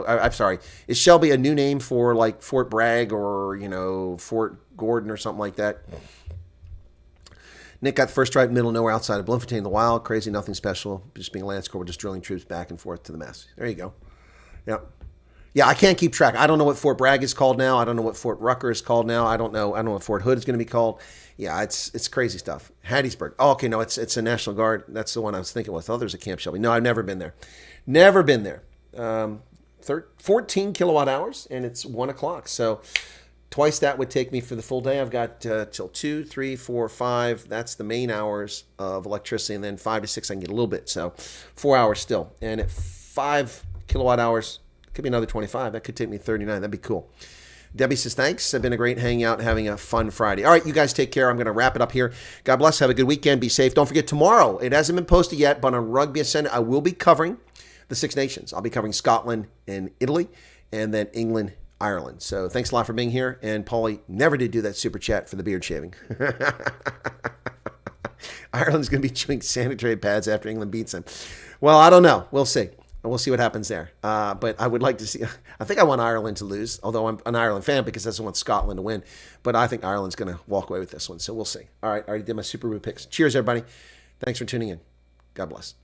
I'm sorry. Is Shelby a new name for, like, Fort Bragg or, Fort Gordon or something like that? Nick got the first strike middle nowhere outside of Bloemfontein in the wild. Crazy, nothing special. Just being a Lance Corporal, just drilling troops back and forth to the mess. There you go. Yep. Yeah, I can't keep track. I don't know what Fort Bragg is called now. I don't know what Fort Rucker is called now. I don't know what Fort Hood is going to be called. Yeah, it's crazy stuff. Hattiesburg. Oh, okay, no, it's a National Guard. That's the one I was thinking with. Oh, there's a Camp Shelby. No, I've never been there. Never been there. 14 kilowatt hours, and it's 1 o'clock. So twice that would take me for the full day. I've got till 2, 3, 4, 5. That's the main hours of electricity, and then 5 to 6 I can get a little bit. So 4 hours still. And at 5 kilowatt hours, could be another 25. That could take me 39. That'd be cool. Debbie says, thanks. It's been a great hangout, having a fun Friday. All right, you guys take care. I'm going to wrap it up here. God bless. Have a good weekend. Be safe. Don't forget, tomorrow, it hasn't been posted yet, but on Rugby Ascendant, I will be covering the Six Nations. I'll be covering Scotland and Italy, and then England, Ireland. So thanks a lot for being here. And Paulie never did do that super chat for the beard shaving. Ireland's going to be chewing sanitary pads after England beats them. Well, I don't know. We'll see. We'll see what happens there. But I would like to see, I think I want Ireland to lose, although I'm an Ireland fan because I want Scotland to win. But I think Ireland's going to walk away with this one. So we'll see. All right. I already did my Super Bowl picks. Cheers, everybody. Thanks for tuning in. God bless.